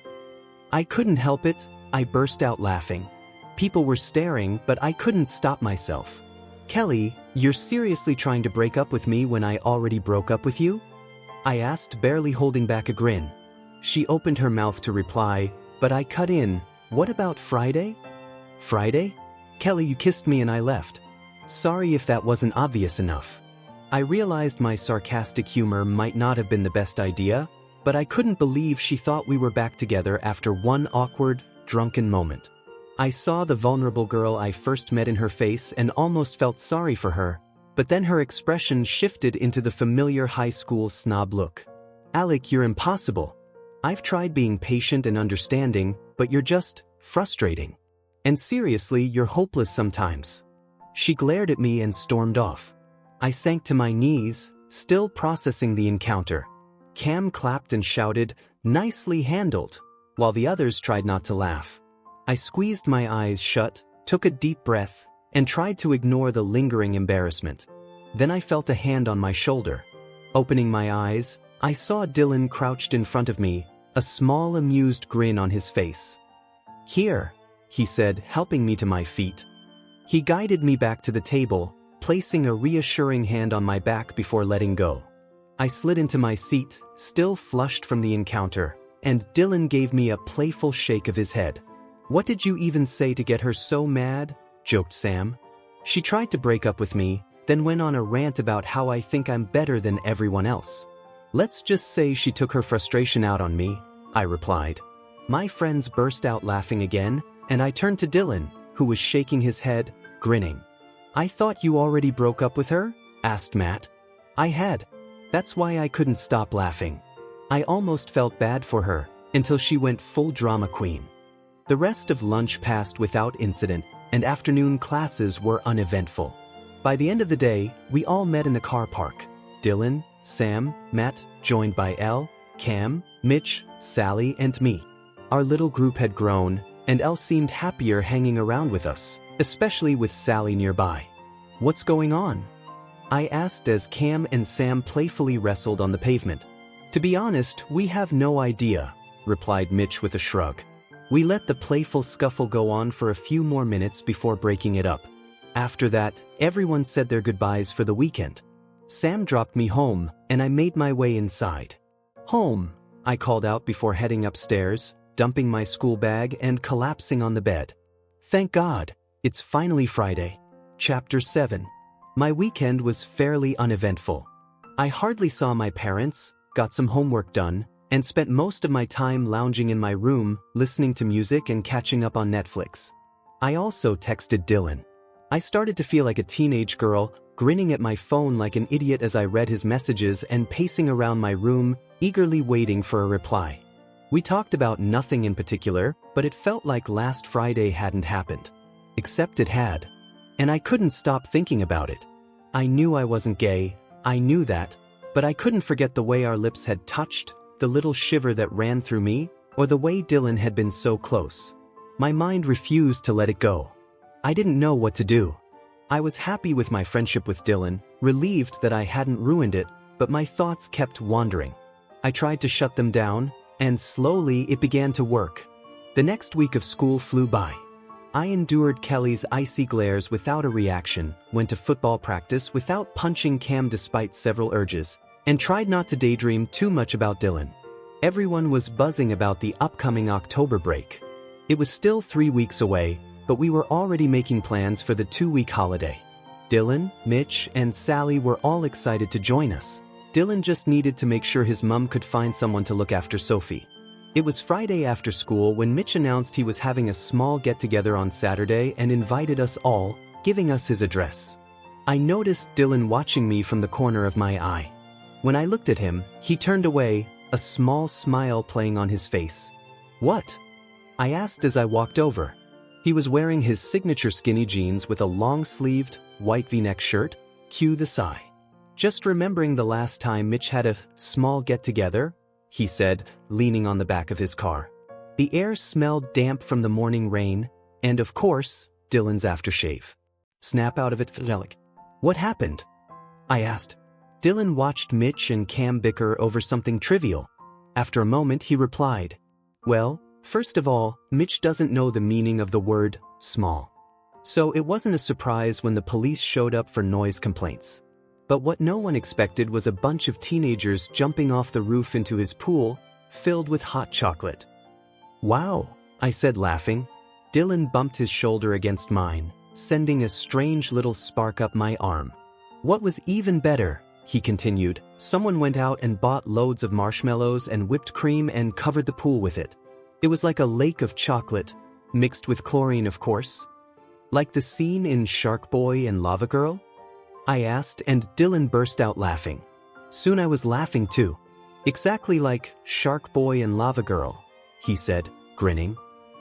I couldn't help it, I burst out laughing. People were staring, but I couldn't stop myself. Kelly, you're seriously trying to break up with me when I already broke up with you? I asked, barely holding back a grin. She opened her mouth to reply, but I cut in. What about Friday? Friday? Kelly, you kissed me and I left. Sorry if that wasn't obvious enough. I realized my sarcastic humor might not have been the best idea, but I couldn't believe she thought we were back together after one awkward, drunken moment. I saw the vulnerable girl I first met in her face and almost felt sorry for her, but then her expression shifted into the familiar high school snob look. Alec, you're impossible. I've tried being patient and understanding, but you're just frustrating. And seriously, you're hopeless sometimes. She glared at me and stormed off. I sank to my knees, still processing the encounter. Cam clapped and shouted, "Nicely handled," while the others tried not to laugh. I squeezed my eyes shut, took a deep breath, and tried to ignore the lingering embarrassment. Then I felt a hand on my shoulder. Opening my eyes, I saw Dylan crouched in front of me, a small amused grin on his face. Here, he said, helping me to my feet. He guided me back to the table, placing a reassuring hand on my back before letting go. I slid into my seat, still flushed from the encounter, and Dylan gave me a playful shake of his head. "What did you even say to get her so mad?" joked Sam. "She tried to break up with me, then went on a rant about how I think I'm better than everyone else. Let's just say she took her frustration out on me," I replied. My friends burst out laughing again, and I turned to Dylan, who was shaking his head, grinning. "I thought you already broke up with her?" asked Matt. I had. That's why I couldn't stop laughing. I almost felt bad for her, until she went full drama queen. The rest of lunch passed without incident, and afternoon classes were uneventful. By the end of the day, we all met in the car park. Dylan, Sam, Matt, joined by Elle, Cam, Mitch, Sally, and me. Our little group had grown, and Elle seemed happier hanging around with us, especially with Sally nearby. "What's going on?" I asked as Cam and Sam playfully wrestled on the pavement. "To be honest, we have no idea," replied Mitch with a shrug. We let the playful scuffle go on for a few more minutes before breaking it up. After that, everyone said their goodbyes for the weekend. Sam dropped me home, and I made my way inside. "Home," I called out before heading upstairs, dumping my school bag and collapsing on the bed. Thank God, it's finally Friday. Chapter 7. My weekend was fairly uneventful. I hardly saw my parents, got some homework done, and spent most of my time lounging in my room, listening to music and catching up on Netflix. I also texted Dylan. I started to feel like a teenage girl, grinning at my phone like an idiot as I read his messages and pacing around my room, eagerly waiting for a reply. We talked about nothing in particular, but it felt like last Friday hadn't happened. Except it had. And I couldn't stop thinking about it. I knew I wasn't gay, I knew that, but I couldn't forget the way our lips had touched, the little shiver that ran through me, or the way Dylan had been so close. My mind refused to let it go. I didn't know what to do. I was happy with my friendship with Dylan, relieved that I hadn't ruined it, but my thoughts kept wandering. I tried to shut them down, and slowly it began to work. The next week of school flew by. I endured Kelly's icy glares without a reaction, went to football practice without punching Cam despite several urges, and tried not to daydream too much about Dylan. Everyone was buzzing about the upcoming October break. It was still 3 weeks away, but we were already making plans for the 2-week holiday. Dylan, Mitch, and Sally were all excited to join us. Dylan just needed to make sure his mom could find someone to look after Sophie. It was Friday after school when Mitch announced he was having a small get-together on Saturday and invited us all, giving us his address. I noticed Dylan watching me from the corner of my eye. When I looked at him, he turned away, a small smile playing on his face. "What?" I asked as I walked over. He was wearing his signature skinny jeans with a long-sleeved, white V-neck shirt, cue the sigh. "Just remembering the last time Mitch had a small get-together," he said, leaning on the back of his car. The air smelled damp from the morning rain, and of course, Dylan's aftershave. "Snap out of it, Alec." "What happened?" I asked. Dylan watched Mitch and Cam bicker over something trivial. After a moment he replied, "Well, first of all, Mitch doesn't know the meaning of the word small. So it wasn't a surprise when the police showed up for noise complaints. But what no one expected was a bunch of teenagers jumping off the roof into his pool, filled with hot chocolate." "Wow," I said laughing. Dylan bumped his shoulder against mine, sending a strange little spark up my arm. "What was even better," he continued, "someone went out and bought loads of marshmallows and whipped cream and covered the pool with it. It was like a lake of chocolate, mixed with chlorine of course. Like the scene in Shark Boy and Lava Girl?" I asked, and Dylan burst out laughing. Soon I was laughing too. "Exactly like Shark Boy and Lava Girl," he said, grinning.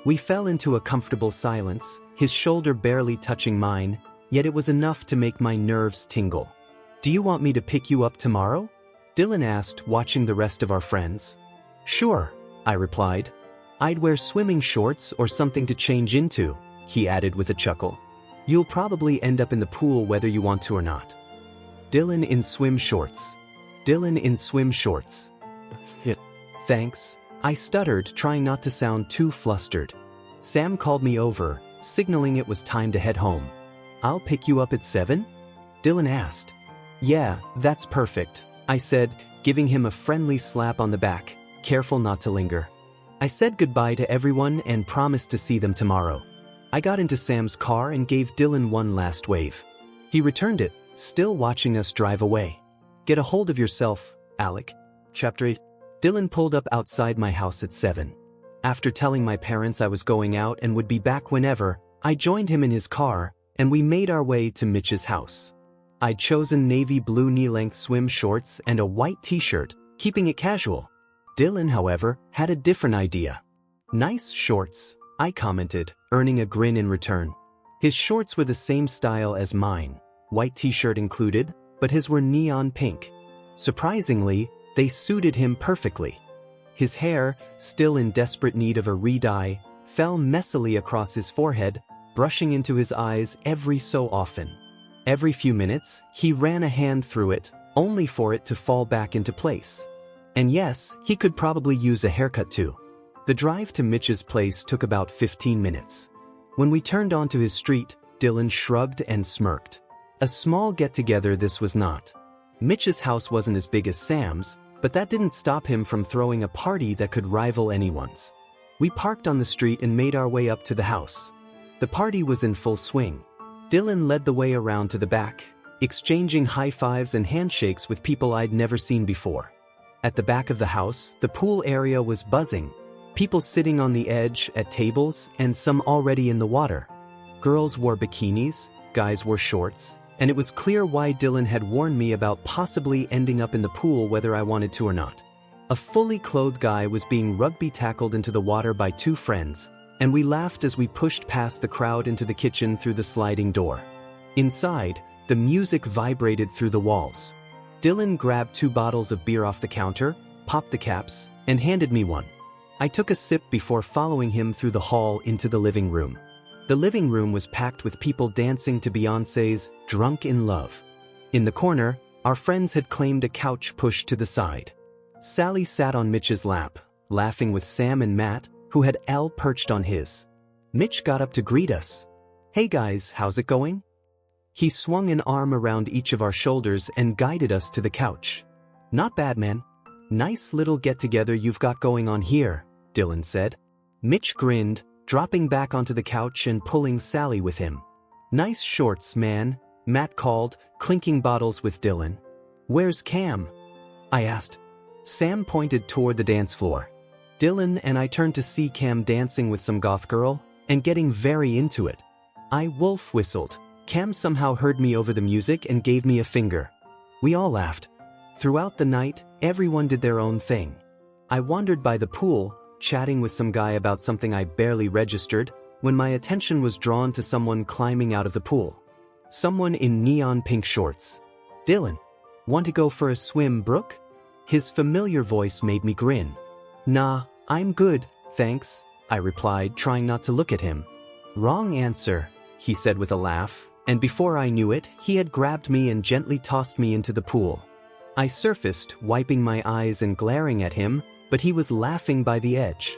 We fell into a comfortable silence, his shoulder barely touching mine, yet it was enough to make my nerves tingle. "Do you want me to pick you up tomorrow?" Dylan asked, watching the rest of our friends. "Sure," I replied. "I'd wear swimming shorts or something to change into," he added with a chuckle. "You'll probably end up in the pool whether you want to or not." Dylan in swim shorts. Dylan in swim shorts. "Thanks," I stuttered, trying not to sound too flustered. Sam called me over, signaling it was time to head home. "I'll pick you up at 7? Dylan asked. "Yeah, that's perfect," I said, giving him a friendly slap on the back, careful not to linger. I said goodbye to everyone and promised to see them tomorrow. I got into Sam's car and gave Dylan one last wave. He returned it, still watching us drive away. "Get a hold of yourself, Alec." Chapter 8. Dylan pulled up outside my house at 7. After telling my parents I was going out and would be back whenever, I joined him in his car, and we made our way to Mitch's house. I'd chosen navy blue knee-length swim shorts and a white t-shirt, keeping it casual. Dylan, however, had a different idea. "Nice shorts," I commented, earning a grin in return. His shorts were the same style as mine, white t-shirt included, but his were neon pink. Surprisingly, they suited him perfectly. His hair, still in desperate need of a re-dye, fell messily across his forehead, brushing into his eyes every so often. Every few minutes, he ran a hand through it, only for it to fall back into place. And yes, he could probably use a haircut too. The drive to Mitch's place took about 15 minutes. When we turned onto his street, Dylan shrugged and smirked. A small get-together this was not. Mitch's house wasn't as big as Sam's, but that didn't stop him from throwing a party that could rival anyone's. We parked on the street and made our way up to the house. The party was in full swing. Dylan led the way around to the back, exchanging high fives and handshakes with people I'd never seen before. At the back of the house, the pool area was buzzing, people sitting on the edge at tables and some already in the water. Girls wore bikinis, guys wore shorts, and it was clear why Dylan had warned me about possibly ending up in the pool whether I wanted to or not. A fully clothed guy was being rugby tackled into the water by two friends, and we laughed as we pushed past the crowd into the kitchen through the sliding door. Inside, the music vibrated through the walls. Dylan grabbed 2 bottles of beer off the counter, popped the caps, and handed me one. I took a sip before following him through the hall into the living room. The living room was packed with people dancing to Beyoncé's "Drunk in Love." In the corner, our friends had claimed a couch pushed to the side. Sally sat on Mitch's lap, laughing with Sam and Matt, who had Al perched on his. Mitch got up to greet us. "Hey guys, how's it going?" He swung an arm around each of our shoulders and guided us to the couch. "Not bad, man. Nice little get-together you've got going on here," Dylan said. Mitch grinned, dropping back onto the couch and pulling Sally with him. "Nice shorts, man," Matt called, clinking bottles with Dylan. "Where's Cam?" I asked. Sam pointed toward the dance floor. Dylan and I turned to see Cam dancing with some goth girl, and getting very into it. I wolf whistled. Cam somehow heard me over the music and gave me a finger. We all laughed. Throughout the night, everyone did their own thing. I wandered by the pool, chatting with some guy about something I barely registered, when my attention was drawn to someone climbing out of the pool. Someone in neon pink shorts. "Dylan, want to go for a swim, Brooke?" His familiar voice made me grin. "Nah, I'm good, thanks," I replied, trying not to look at him. "Wrong answer," he said with a laugh, and before I knew it, he had grabbed me and gently tossed me into the pool. I surfaced, wiping my eyes and glaring at him, but he was laughing by the edge.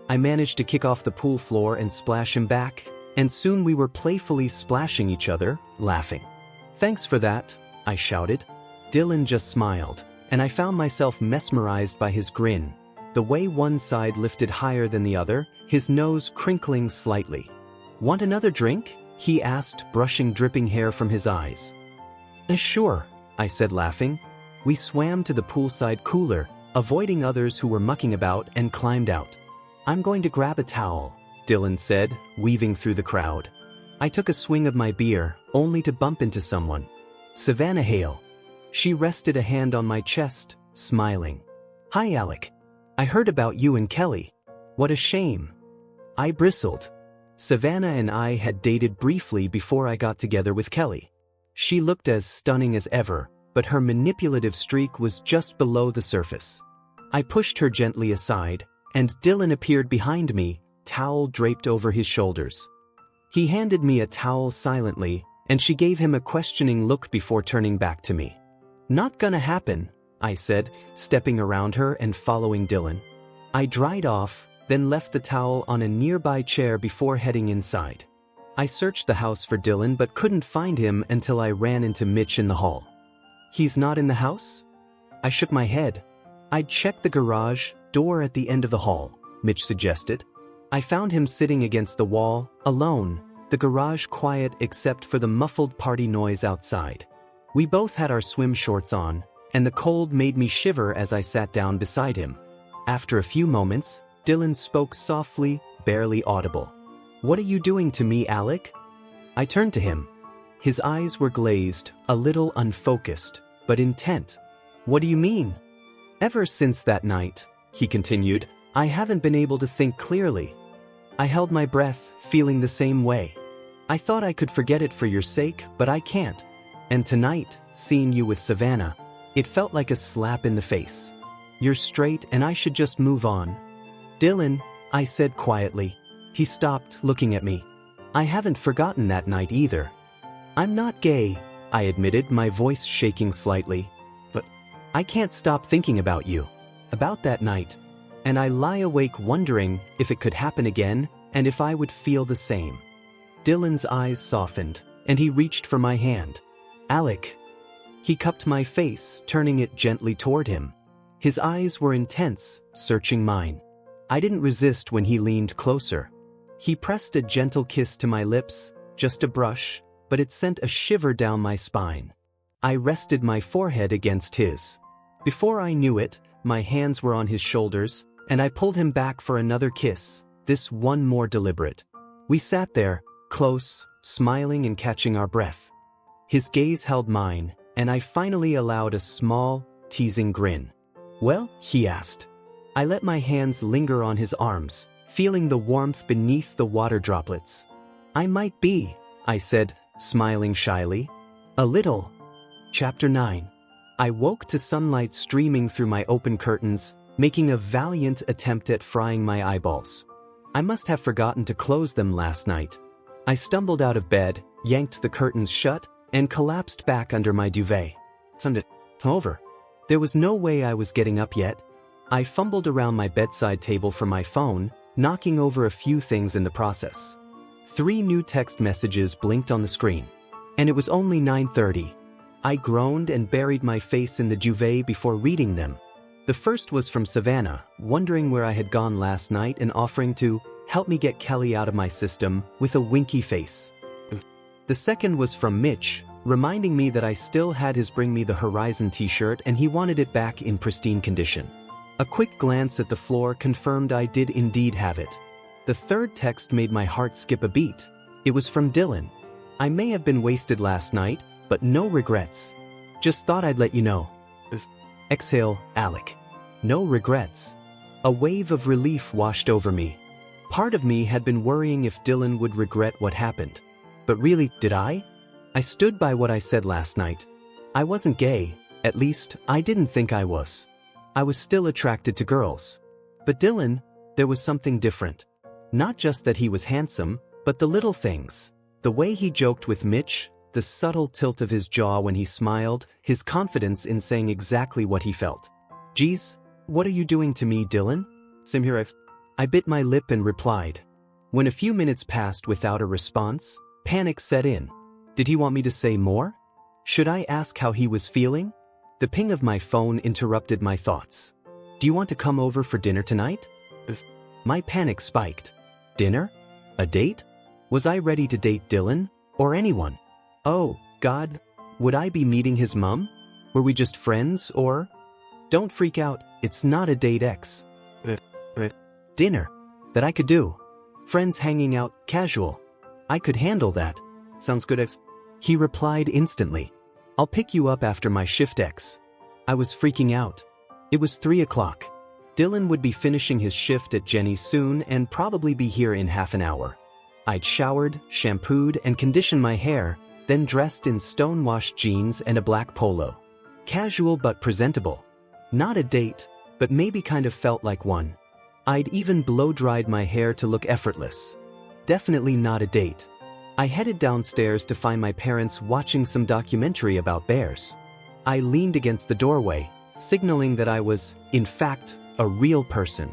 I managed to kick off the pool floor and splash him back, and soon we were playfully splashing each other, laughing. "Thanks for that," I shouted. Dylan just smiled, and I found myself mesmerized by his grin, the way one side lifted higher than the other, his nose crinkling slightly. "Want another drink?" he asked, brushing dripping hair from his eyes. Sure," I said, laughing. We swam to the poolside cooler, avoiding others who were mucking about, and climbed out. "I'm going to grab a towel," Dylan said, weaving through the crowd. I took a swing of my beer, only to bump into someone. Savannah Hale. She rested a hand on my chest, smiling. "Hi, Alec. I heard about you and Kelly. What a shame." I bristled. Savannah and I had dated briefly before I got together with Kelly. She looked as stunning as ever, but her manipulative streak was just below the surface. I pushed her gently aside, and Dylan appeared behind me, towel draped over his shoulders. He handed me a towel silently, and she gave him a questioning look before turning back to me. "Not gonna happen," I said, stepping around her and following Dylan. I dried off, then left the towel on a nearby chair before heading inside. I searched the house for Dylan but couldn't find him until I ran into Mitch in the hall. "He's not in the house?" I shook my head. "I'd checked the garage door at the end of the hall," Mitch suggested. "I found him sitting against the wall, alone, the garage quiet except for the muffled party noise outside. We both had our swim shorts on, and the cold made me shiver as I sat down beside him. After a few moments, Dylan spoke softly, barely audible. "What are you doing to me, Alec?" I turned to him. His eyes were glazed, a little unfocused, but intent. "What do you mean?" "Ever since that night," he continued, "I haven't been able to think clearly." I held my breath, feeling the same way. "I thought I could forget it for your sake, but I can't. And tonight, seeing you with Savannah, it felt like a slap in the face. You're straight and I should just move on." "Dylan," I said quietly. He stopped, looking at me. "I haven't forgotten that night either." "I'm not gay," I admitted, my voice shaking slightly. "But I can't stop thinking about you. About that night. And I lie awake wondering if it could happen again and if I would feel the same." Dylan's eyes softened, and he reached for my hand. "Alec." He cupped my face, turning it gently toward him. His eyes were intense, searching mine. I didn't resist when he leaned closer. He pressed a gentle kiss to my lips, just a brush, but it sent a shiver down my spine. I rested my forehead against his. Before I knew it, my hands were on his shoulders, and I pulled him back for another kiss, this one more deliberate. We sat there, close, smiling and catching our breath. His gaze held mine, and I finally allowed a small, teasing grin. "Well?" he asked. I let my hands linger on his arms, feeling the warmth beneath the water droplets. "I might be," I said, smiling shyly. "A little." Chapter 9. I woke to sunlight streaming through my open curtains, making a valiant attempt at frying my eyeballs. I must have forgotten to close them last night. I stumbled out of bed, yanked the curtains shut, and collapsed back under my duvet. Over. There was no way I was getting up yet. I fumbled around my bedside table for my phone, knocking over a few things in the process. 3 new text messages blinked on the screen. And it was only 9:30. I groaned and buried my face in the duvet before reading them. The first was from Savannah, wondering where I had gone last night and offering to help me get Kelly out of my system with a winky face. The second was from Mitch, reminding me that I still had his Bring Me the Horizon t-shirt and he wanted it back in pristine condition. A quick glance at the floor confirmed I did indeed have it. The third text made my heart skip a beat. It was from Dylan. "I may have been wasted last night, but no regrets. Just thought I'd let you know. Exhale, Alec. No regrets." A wave of relief washed over me. Part of me had been worrying if Dylan would regret what happened. But really, did I? I stood by what I said last night. I wasn't gay, at least, I didn't think I was. I was still attracted to girls. But Dylan, there was something different. Not just that he was handsome, but the little things. The way he joked with Mitch, the subtle tilt of his jaw when he smiled, his confidence in saying exactly what he felt. "Geez, what are you doing to me, Dylan?" "Same here." I bit my lip and replied. When a few minutes passed without a response, panic set in. Did he want me to say more? Should I ask how he was feeling? The ping of my phone interrupted my thoughts. "Do you want to come over for dinner tonight?" My panic spiked. Dinner? A date? Was I ready to date Dylan? Or anyone? Oh, God, would I be meeting his mom? Were we just friends, or? Don't freak out, it's not a date X. Dinner. That I could do. Friends hanging out, casual. I could handle that. Sounds good X. He replied instantly. "I'll pick you up after my shift X." I was freaking out. It was 3 o'clock. Dylan would be finishing his shift at Jenny's soon and probably be here in half an hour. I'd showered, shampooed, and conditioned my hair, then dressed in stone-washed jeans and a black polo. Casual but presentable. Not a date, but maybe kind of felt like one. I'd even blow-dried my hair to look effortless. Definitely not a date. I headed downstairs to find my parents watching some documentary about bears. I leaned against the doorway, signaling that I was, in fact, a real person.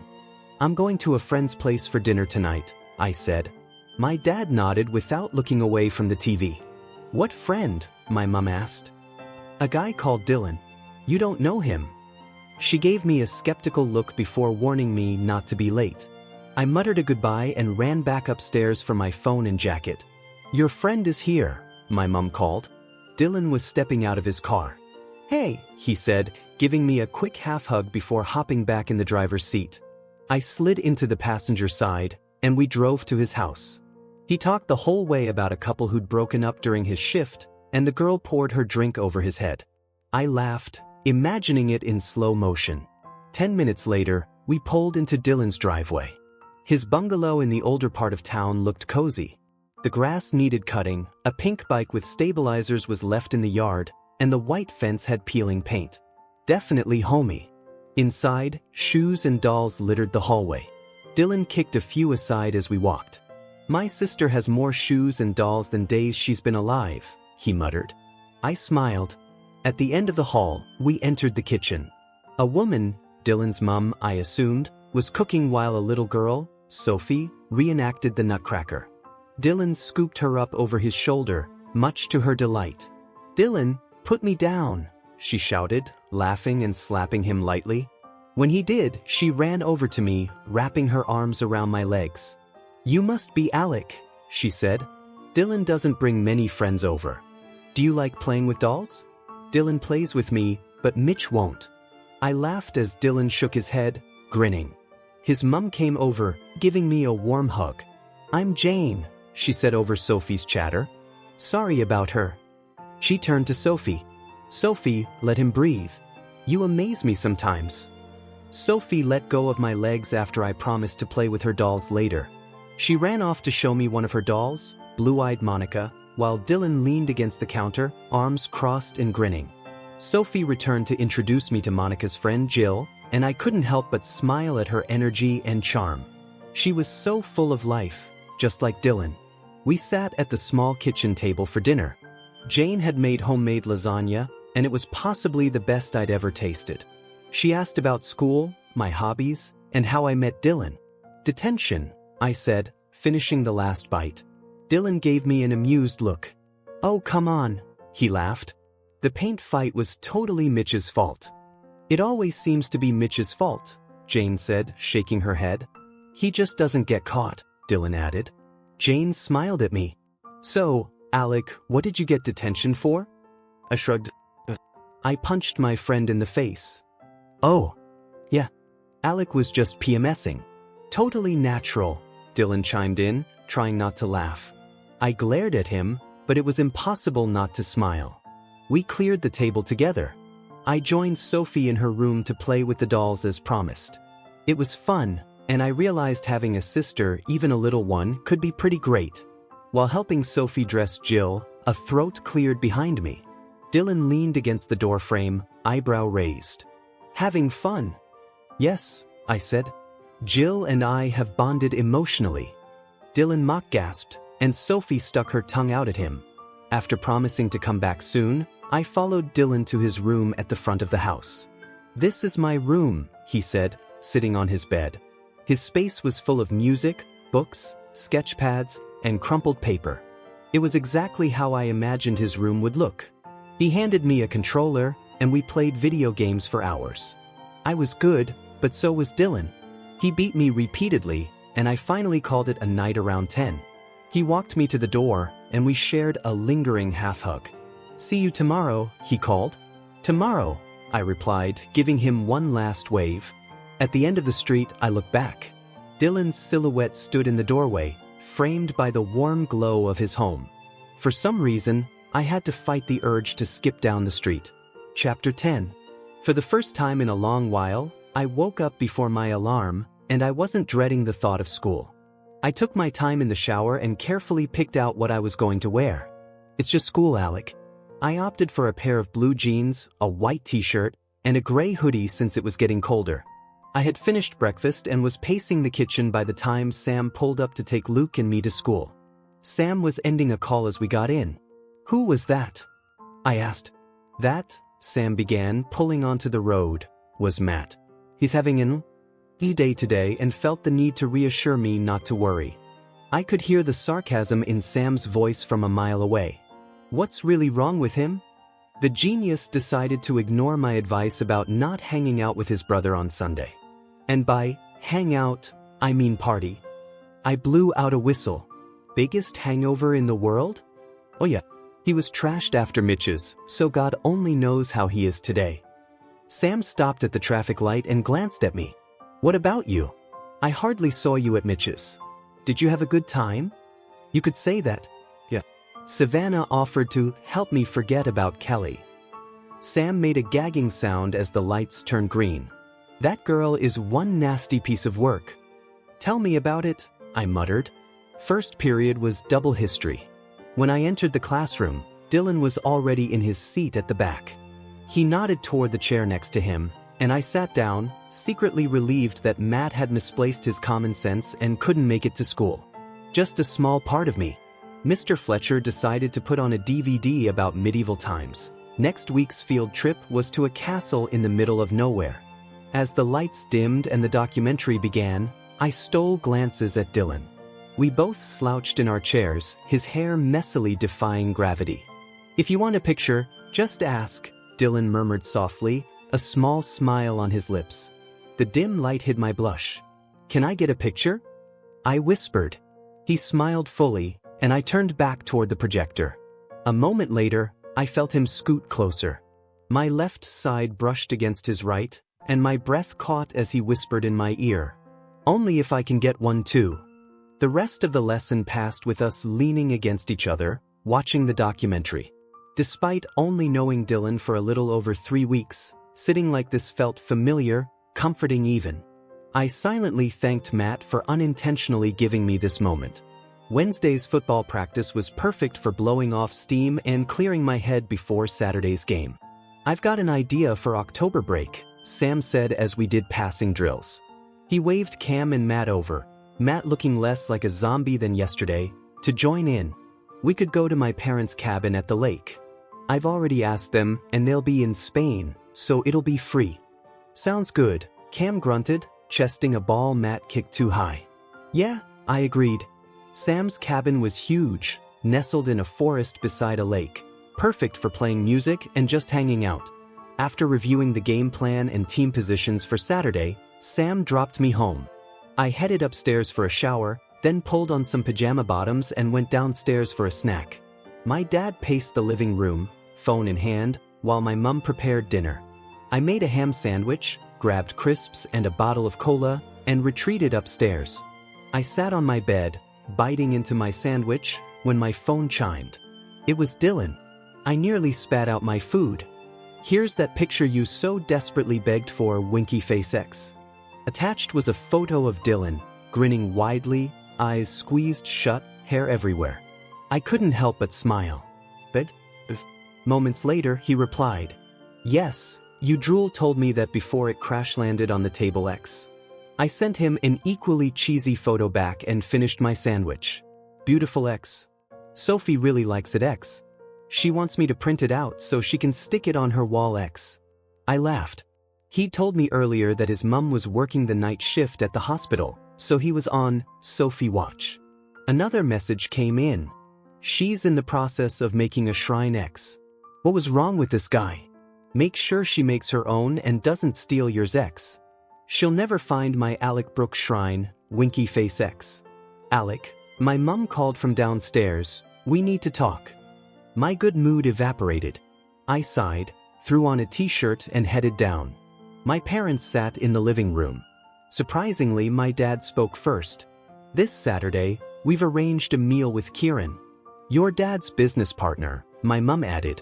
I'm going to a friend's place for dinner tonight, I said. My dad nodded without looking away from the TV. What friend? My mom asked. A guy called Dylan. You don't know him. She gave me a skeptical look before warning me not to be late. I muttered a goodbye and ran back upstairs for my phone and jacket. Your friend is here, my mom called. Dylan was stepping out of his car. Hey, he said, giving me a quick half hug before hopping back in the driver's seat. I slid into the passenger side, and we drove to his house. He talked the whole way about a couple who'd broken up during his shift, and the girl poured her drink over his head. I laughed, imagining it in slow motion. 10 minutes later, we pulled into Dylan's driveway. His bungalow in the older part of town looked cozy. The grass needed cutting, a pink bike with stabilizers was left in the yard, and the white fence had peeling paint. Definitely homey. Inside, shoes and dolls littered the hallway. Dylan kicked a few aside as we walked. My sister has more shoes and dolls than days she's been alive, he muttered. I smiled. At the end of the hall, we entered the kitchen. A woman, Dylan's mum, I assumed, was cooking while a little girl, Sophie, reenacted the Nutcracker. Dylan scooped her up over his shoulder, much to her delight. Dylan, put me down, she shouted, laughing and slapping him lightly. When he did, she ran over to me, wrapping her arms around my legs. You must be Alec, she said. Dylan doesn't bring many friends over. Do you like playing with dolls? Dylan plays with me, but Mitch won't. I laughed as Dylan shook his head, grinning. His mum came over, giving me a warm hug. I'm Jane, she said over Sophie's chatter. Sorry about her. She turned to Sophie. Sophie, let him breathe. You amaze me sometimes. Sophie let go of my legs after I promised to play with her dolls later. She ran off to show me one of her dolls, blue-eyed Monica, while Dylan leaned against the counter, arms crossed and grinning. Sophie returned to introduce me to Monica's friend Jill, and I couldn't help but smile at her energy and charm. She was so full of life, just like Dylan. We sat at the small kitchen table for dinner. Jane had made homemade lasagna, and it was possibly the best I'd ever tasted. She asked about school, my hobbies, and how I met Dylan. Detention, I said, finishing the last bite. Dylan gave me an amused look. Oh, come on, he laughed. The paint fight was totally Mitch's fault. It always seems to be Mitch's fault, Jane said, shaking her head. He just doesn't get caught, Dylan added. Jane smiled at me. So, Alec, what did you get detention for? I shrugged. I punched my friend in the face. Oh, yeah. Alec was just PMSing. Totally natural, Dylan chimed in, trying not to laugh. I glared at him, but it was impossible not to smile. We cleared the table together. I joined Sophie in her room to play with the dolls as promised. It was fun, and I realized having a sister, even a little one, could be pretty great. While helping Sophie dress Jill, a throat cleared behind me. Dylan leaned against the doorframe, eyebrow raised. Having fun? Yes, I said. Jill and I have bonded emotionally. Dylan mock gasped, and Sophie stuck her tongue out at him. After promising to come back soon, I followed Dylan to his room at the front of the house. This is my room, he said, sitting on his bed. His space was full of music, books, sketch pads, and crumpled paper. It was exactly how I imagined his room would look. He handed me a controller, and we played video games for hours. I was good, but so was Dylan. He beat me repeatedly, and I finally called it a night around 10. He walked me to the door, and we shared a lingering half-hug. See you tomorrow, he called. Tomorrow, I replied, giving him one last wave. At the end of the street, I looked back. Dylan's silhouette stood in the doorway, framed by the warm glow of his home. For some reason, I had to fight the urge to skip down the street. Chapter 10. For the first time in a long while, I woke up before my alarm, and I wasn't dreading the thought of school. I took my time in the shower and carefully picked out what I was going to wear. It's just school, Alec. I opted for a pair of blue jeans, a white t-shirt, and a gray hoodie since it was getting colder. I had finished breakfast and was pacing the kitchen by the time Sam pulled up to take Luke and me to school. Sam was ending a call as we got in. Who was that? I asked. That, Sam began, pulling onto the road, was Matt. He's having an... day today and felt the need to reassure me not to worry. I could hear the sarcasm in Sam's voice from a mile away. What's really wrong with him? The genius decided to ignore my advice about not hanging out with his brother on Sunday. And by hang out, I mean party. I blew out a whistle. Biggest hangover in the world? Oh yeah, he was trashed after Mitch's, so God only knows how he is today. Sam stopped at the traffic light and glanced at me. What about you? I hardly saw you at Mitch's. Did you have a good time? You could say that. Yeah. Savannah offered to help me forget about Kelly. Sam made a gagging sound as the lights turned green. That girl is one nasty piece of work. Tell me about it, I muttered. First period was double history. When I entered the classroom, Dylan was already in his seat at the back. He nodded toward the chair next to him, and I sat down, secretly relieved that Matt had misplaced his common sense and couldn't make it to school. Just a small part of me. Mr. Fletcher decided to put on a DVD about medieval times. Next week's field trip was to a castle in the middle of nowhere. As the lights dimmed and the documentary began, I stole glances at Dylan. We both slouched in our chairs, his hair messily defying gravity. If you want a picture, just ask, Dylan murmured softly, a small smile on his lips. The dim light hid my blush. Can I get a picture? I whispered. He smiled fully, and I turned back toward the projector. A moment later, I felt him scoot closer. My left side brushed against his right, and my breath caught as he whispered in my ear. Only if I can get one too. The rest of the lesson passed with us leaning against each other, watching the documentary. Despite only knowing Dylan for a little over 3 weeks, sitting like this felt familiar, comforting even. I silently thanked Matt for unintentionally giving me this moment. Wednesday's football practice was perfect for blowing off steam and clearing my head before Saturday's game. I've got an idea for October break, Sam said as we did passing drills. He waved Cam and Matt over, Matt looking less like a zombie than yesterday, to join in. We could go to my parents' cabin at the lake. I've already asked them, and they'll be in Spain, so it'll be free. Sounds good, Cam grunted, chesting a ball Matt kicked too high. Yeah, I agreed. Sam's cabin was huge, nestled in a forest beside a lake, perfect for playing music and just hanging out. After reviewing the game plan and team positions for Saturday, Sam dropped me home. I headed upstairs for a shower, then pulled on some pajama bottoms and went downstairs for a snack. My dad paced the living room, phone in hand, while my mum prepared dinner. I made a ham sandwich, grabbed crisps and a bottle of cola, and retreated upstairs. I sat on my bed, biting into my sandwich, when my phone chimed. It was Dylan. I nearly spat out my food. Here's that picture you so desperately begged for, winky face X. Attached was a photo of Dylan, grinning widely, eyes squeezed shut, hair everywhere. I couldn't help but smile. But, moments later, he replied, Yes, you drool told me that before it crash-landed on the table X. I sent him an equally cheesy photo back and finished my sandwich. Beautiful X. Sophie really likes it X. She wants me to print it out so she can stick it on her wall X. I laughed. He told me earlier that his mum was working the night shift at the hospital, so he was on Sophie watch. Another message came in. She's in the process of making a shrine X. What was wrong with this guy? Make sure she makes her own and doesn't steal yours X. She'll never find my Alec Brook shrine, winky face X. Alec, my mum called from downstairs, we need to talk. My good mood evaporated. I sighed, threw on a t-shirt and headed down. My parents sat in the living room. Surprisingly, my dad spoke first. This Saturday, we've arranged a meal with Kieran. Your dad's business partner, my mum added.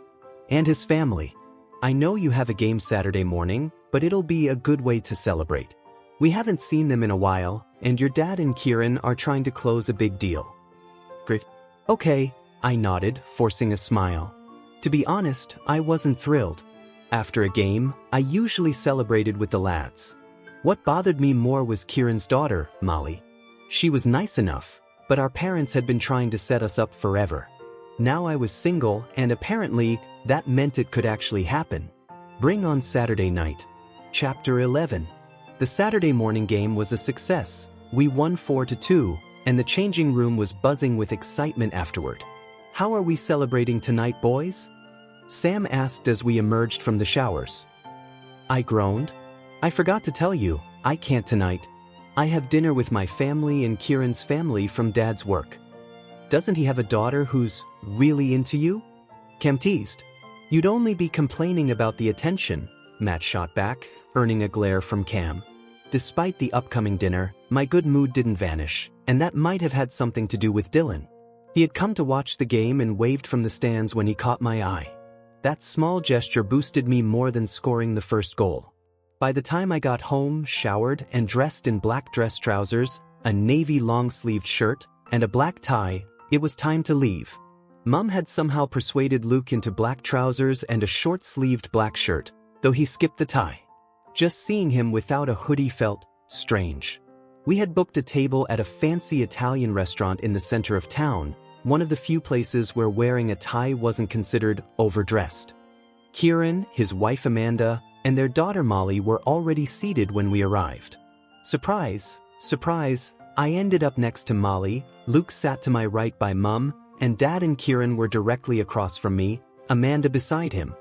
And his family. I know you have a game Saturday morning, but it'll be a good way to celebrate. We haven't seen them in a while, and your dad and Kieran are trying to close a big deal. Great. Okay, I nodded, forcing a smile. To be honest, I wasn't thrilled. After a game, I usually celebrated with the lads. What bothered me more was Kieran's daughter, Molly. She was nice enough, but our parents had been trying to set us up forever. Now I was single, and apparently, that meant it could actually happen. Bring on Saturday night. Chapter 11. The Saturday morning game was a success. We won 4-2, and the changing room was buzzing with excitement afterward. "How are we celebrating tonight, boys?" Sam asked as we emerged from the showers. I groaned. "I forgot to tell you, I can't tonight. I have dinner with my family and Kieran's family from Dad's work." "Doesn't he have a daughter who's really into you?" Cam teased. "You'd only be complaining about the attention," Matt shot back, earning a glare from Cam. Despite the upcoming dinner, my good mood didn't vanish, and that might have had something to do with Dylan. He had come to watch the game and waved from the stands when he caught my eye. That small gesture boosted me more than scoring the first goal. By the time I got home, showered, and dressed in black dress trousers, a navy long-sleeved shirt, and a black tie, it was time to leave. Mom had somehow persuaded Luke into black trousers and a short-sleeved black shirt, though he skipped the tie. Just seeing him without a hoodie felt strange. We had booked a table at a fancy Italian restaurant in the center of town, one of the few places where wearing a tie wasn't considered overdressed. Kieran, his wife Amanda, and their daughter Molly were already seated when we arrived. Surprise, surprise, I ended up next to Molly, Luke sat to my right by Mum, and Dad and Kieran were directly across from me, Amanda beside him.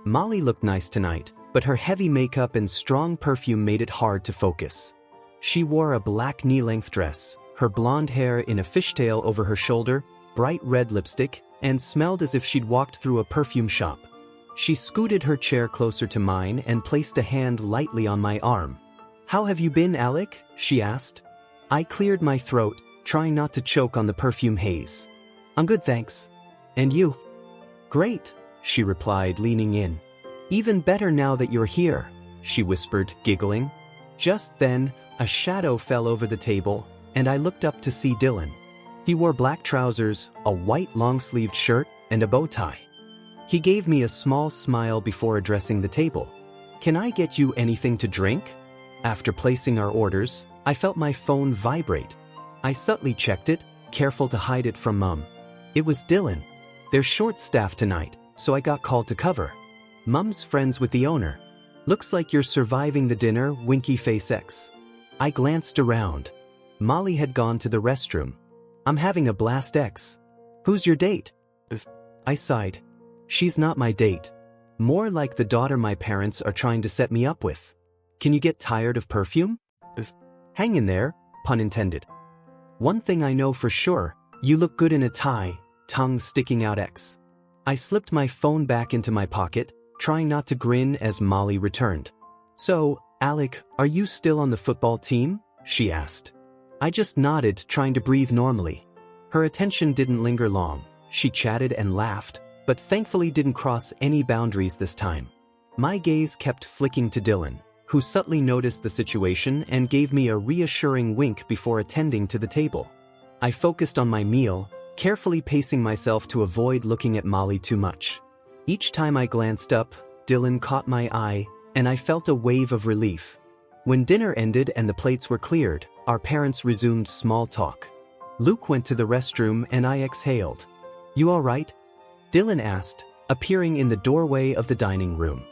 Molly looked nice tonight, but her heavy makeup and strong perfume made it hard to focus. She wore a black knee-length dress, her blonde hair in a fishtail over her shoulder, bright red lipstick, and smelled as if she'd walked through a perfume shop. She scooted her chair closer to mine and placed a hand lightly on my arm. "How have you been, Alec?" she asked. I cleared my throat, trying not to choke on the perfume haze. "I'm good, thanks. And you?" "Great," she replied, leaning in. "Even better now that you're here," she whispered, giggling. Just then, a shadow fell over the table, and I looked up to see Dylan. He wore black trousers, a white long-sleeved shirt, and a bow tie. He gave me a small smile before addressing the table. "Can I get you anything to drink?" After placing our orders, I felt my phone vibrate. I subtly checked it, careful to hide it from Mum. It was Dylan. They're short-staffed tonight, so I got called to cover. "Mum's friends with the owner. Looks like you're surviving the dinner, winky face X." I glanced around. Molly had gone to the restroom. "I'm having a blast X. Who's your date?" I sighed. "She's not my date. More like the daughter my parents are trying to set me up with. Can you get tired of perfume?" "Hang in there," pun intended. "One thing I know for sure, you look good in a tie, tongue sticking out X." I slipped my phone back into my pocket, trying not to grin as Molly returned. "So, Alec, are you still on the football team?" she asked. I just nodded, trying to breathe normally. Her attention didn't linger long. She chatted and laughed, but thankfully didn't cross any boundaries this time. My gaze kept flicking to Dylan, who subtly noticed the situation and gave me a reassuring wink before attending to the table. I focused on my meal, carefully pacing myself to avoid looking at Molly too much. Each time I glanced up, Dylan caught my eye, and I felt a wave of relief. When dinner ended and the plates were cleared, our parents resumed small talk. Luke went to the restroom and I exhaled. "You all right?" Dylan asked, appearing in the doorway of the dining room.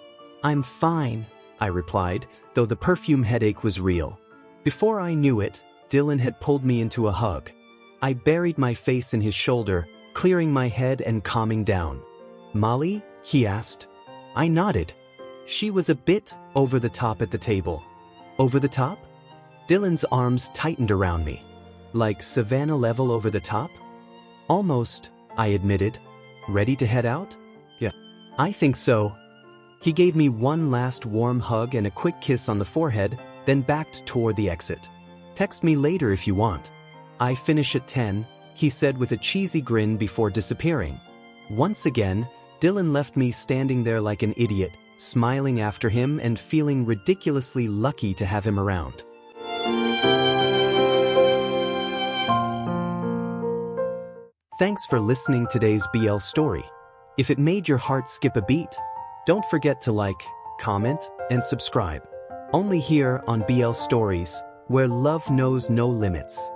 "I'm fine," I replied, though the perfume headache was real. Before I knew it, Dylan had pulled me into a hug. I buried my face in his shoulder, clearing my head and calming down. "Molly?" he asked. I nodded. She was a bit over the top at the table. Over the top? Dylan's arms tightened around me. Like Savannah level over the top? "Almost," I admitted. "Ready to head out?" "Yeah, I think so." He gave me one last warm hug and a quick kiss on the forehead, then backed toward the exit. "Text me later if you want. I finish at 10, he said with a cheesy grin before disappearing. Once again, Dylan left me standing there like an idiot, smiling after him and feeling ridiculously lucky to have him around. Thanks for listening to today's BL story. If it made your heart skip a beat, don't forget to like, comment, and subscribe. Only here on BL Stories, where love knows no limits.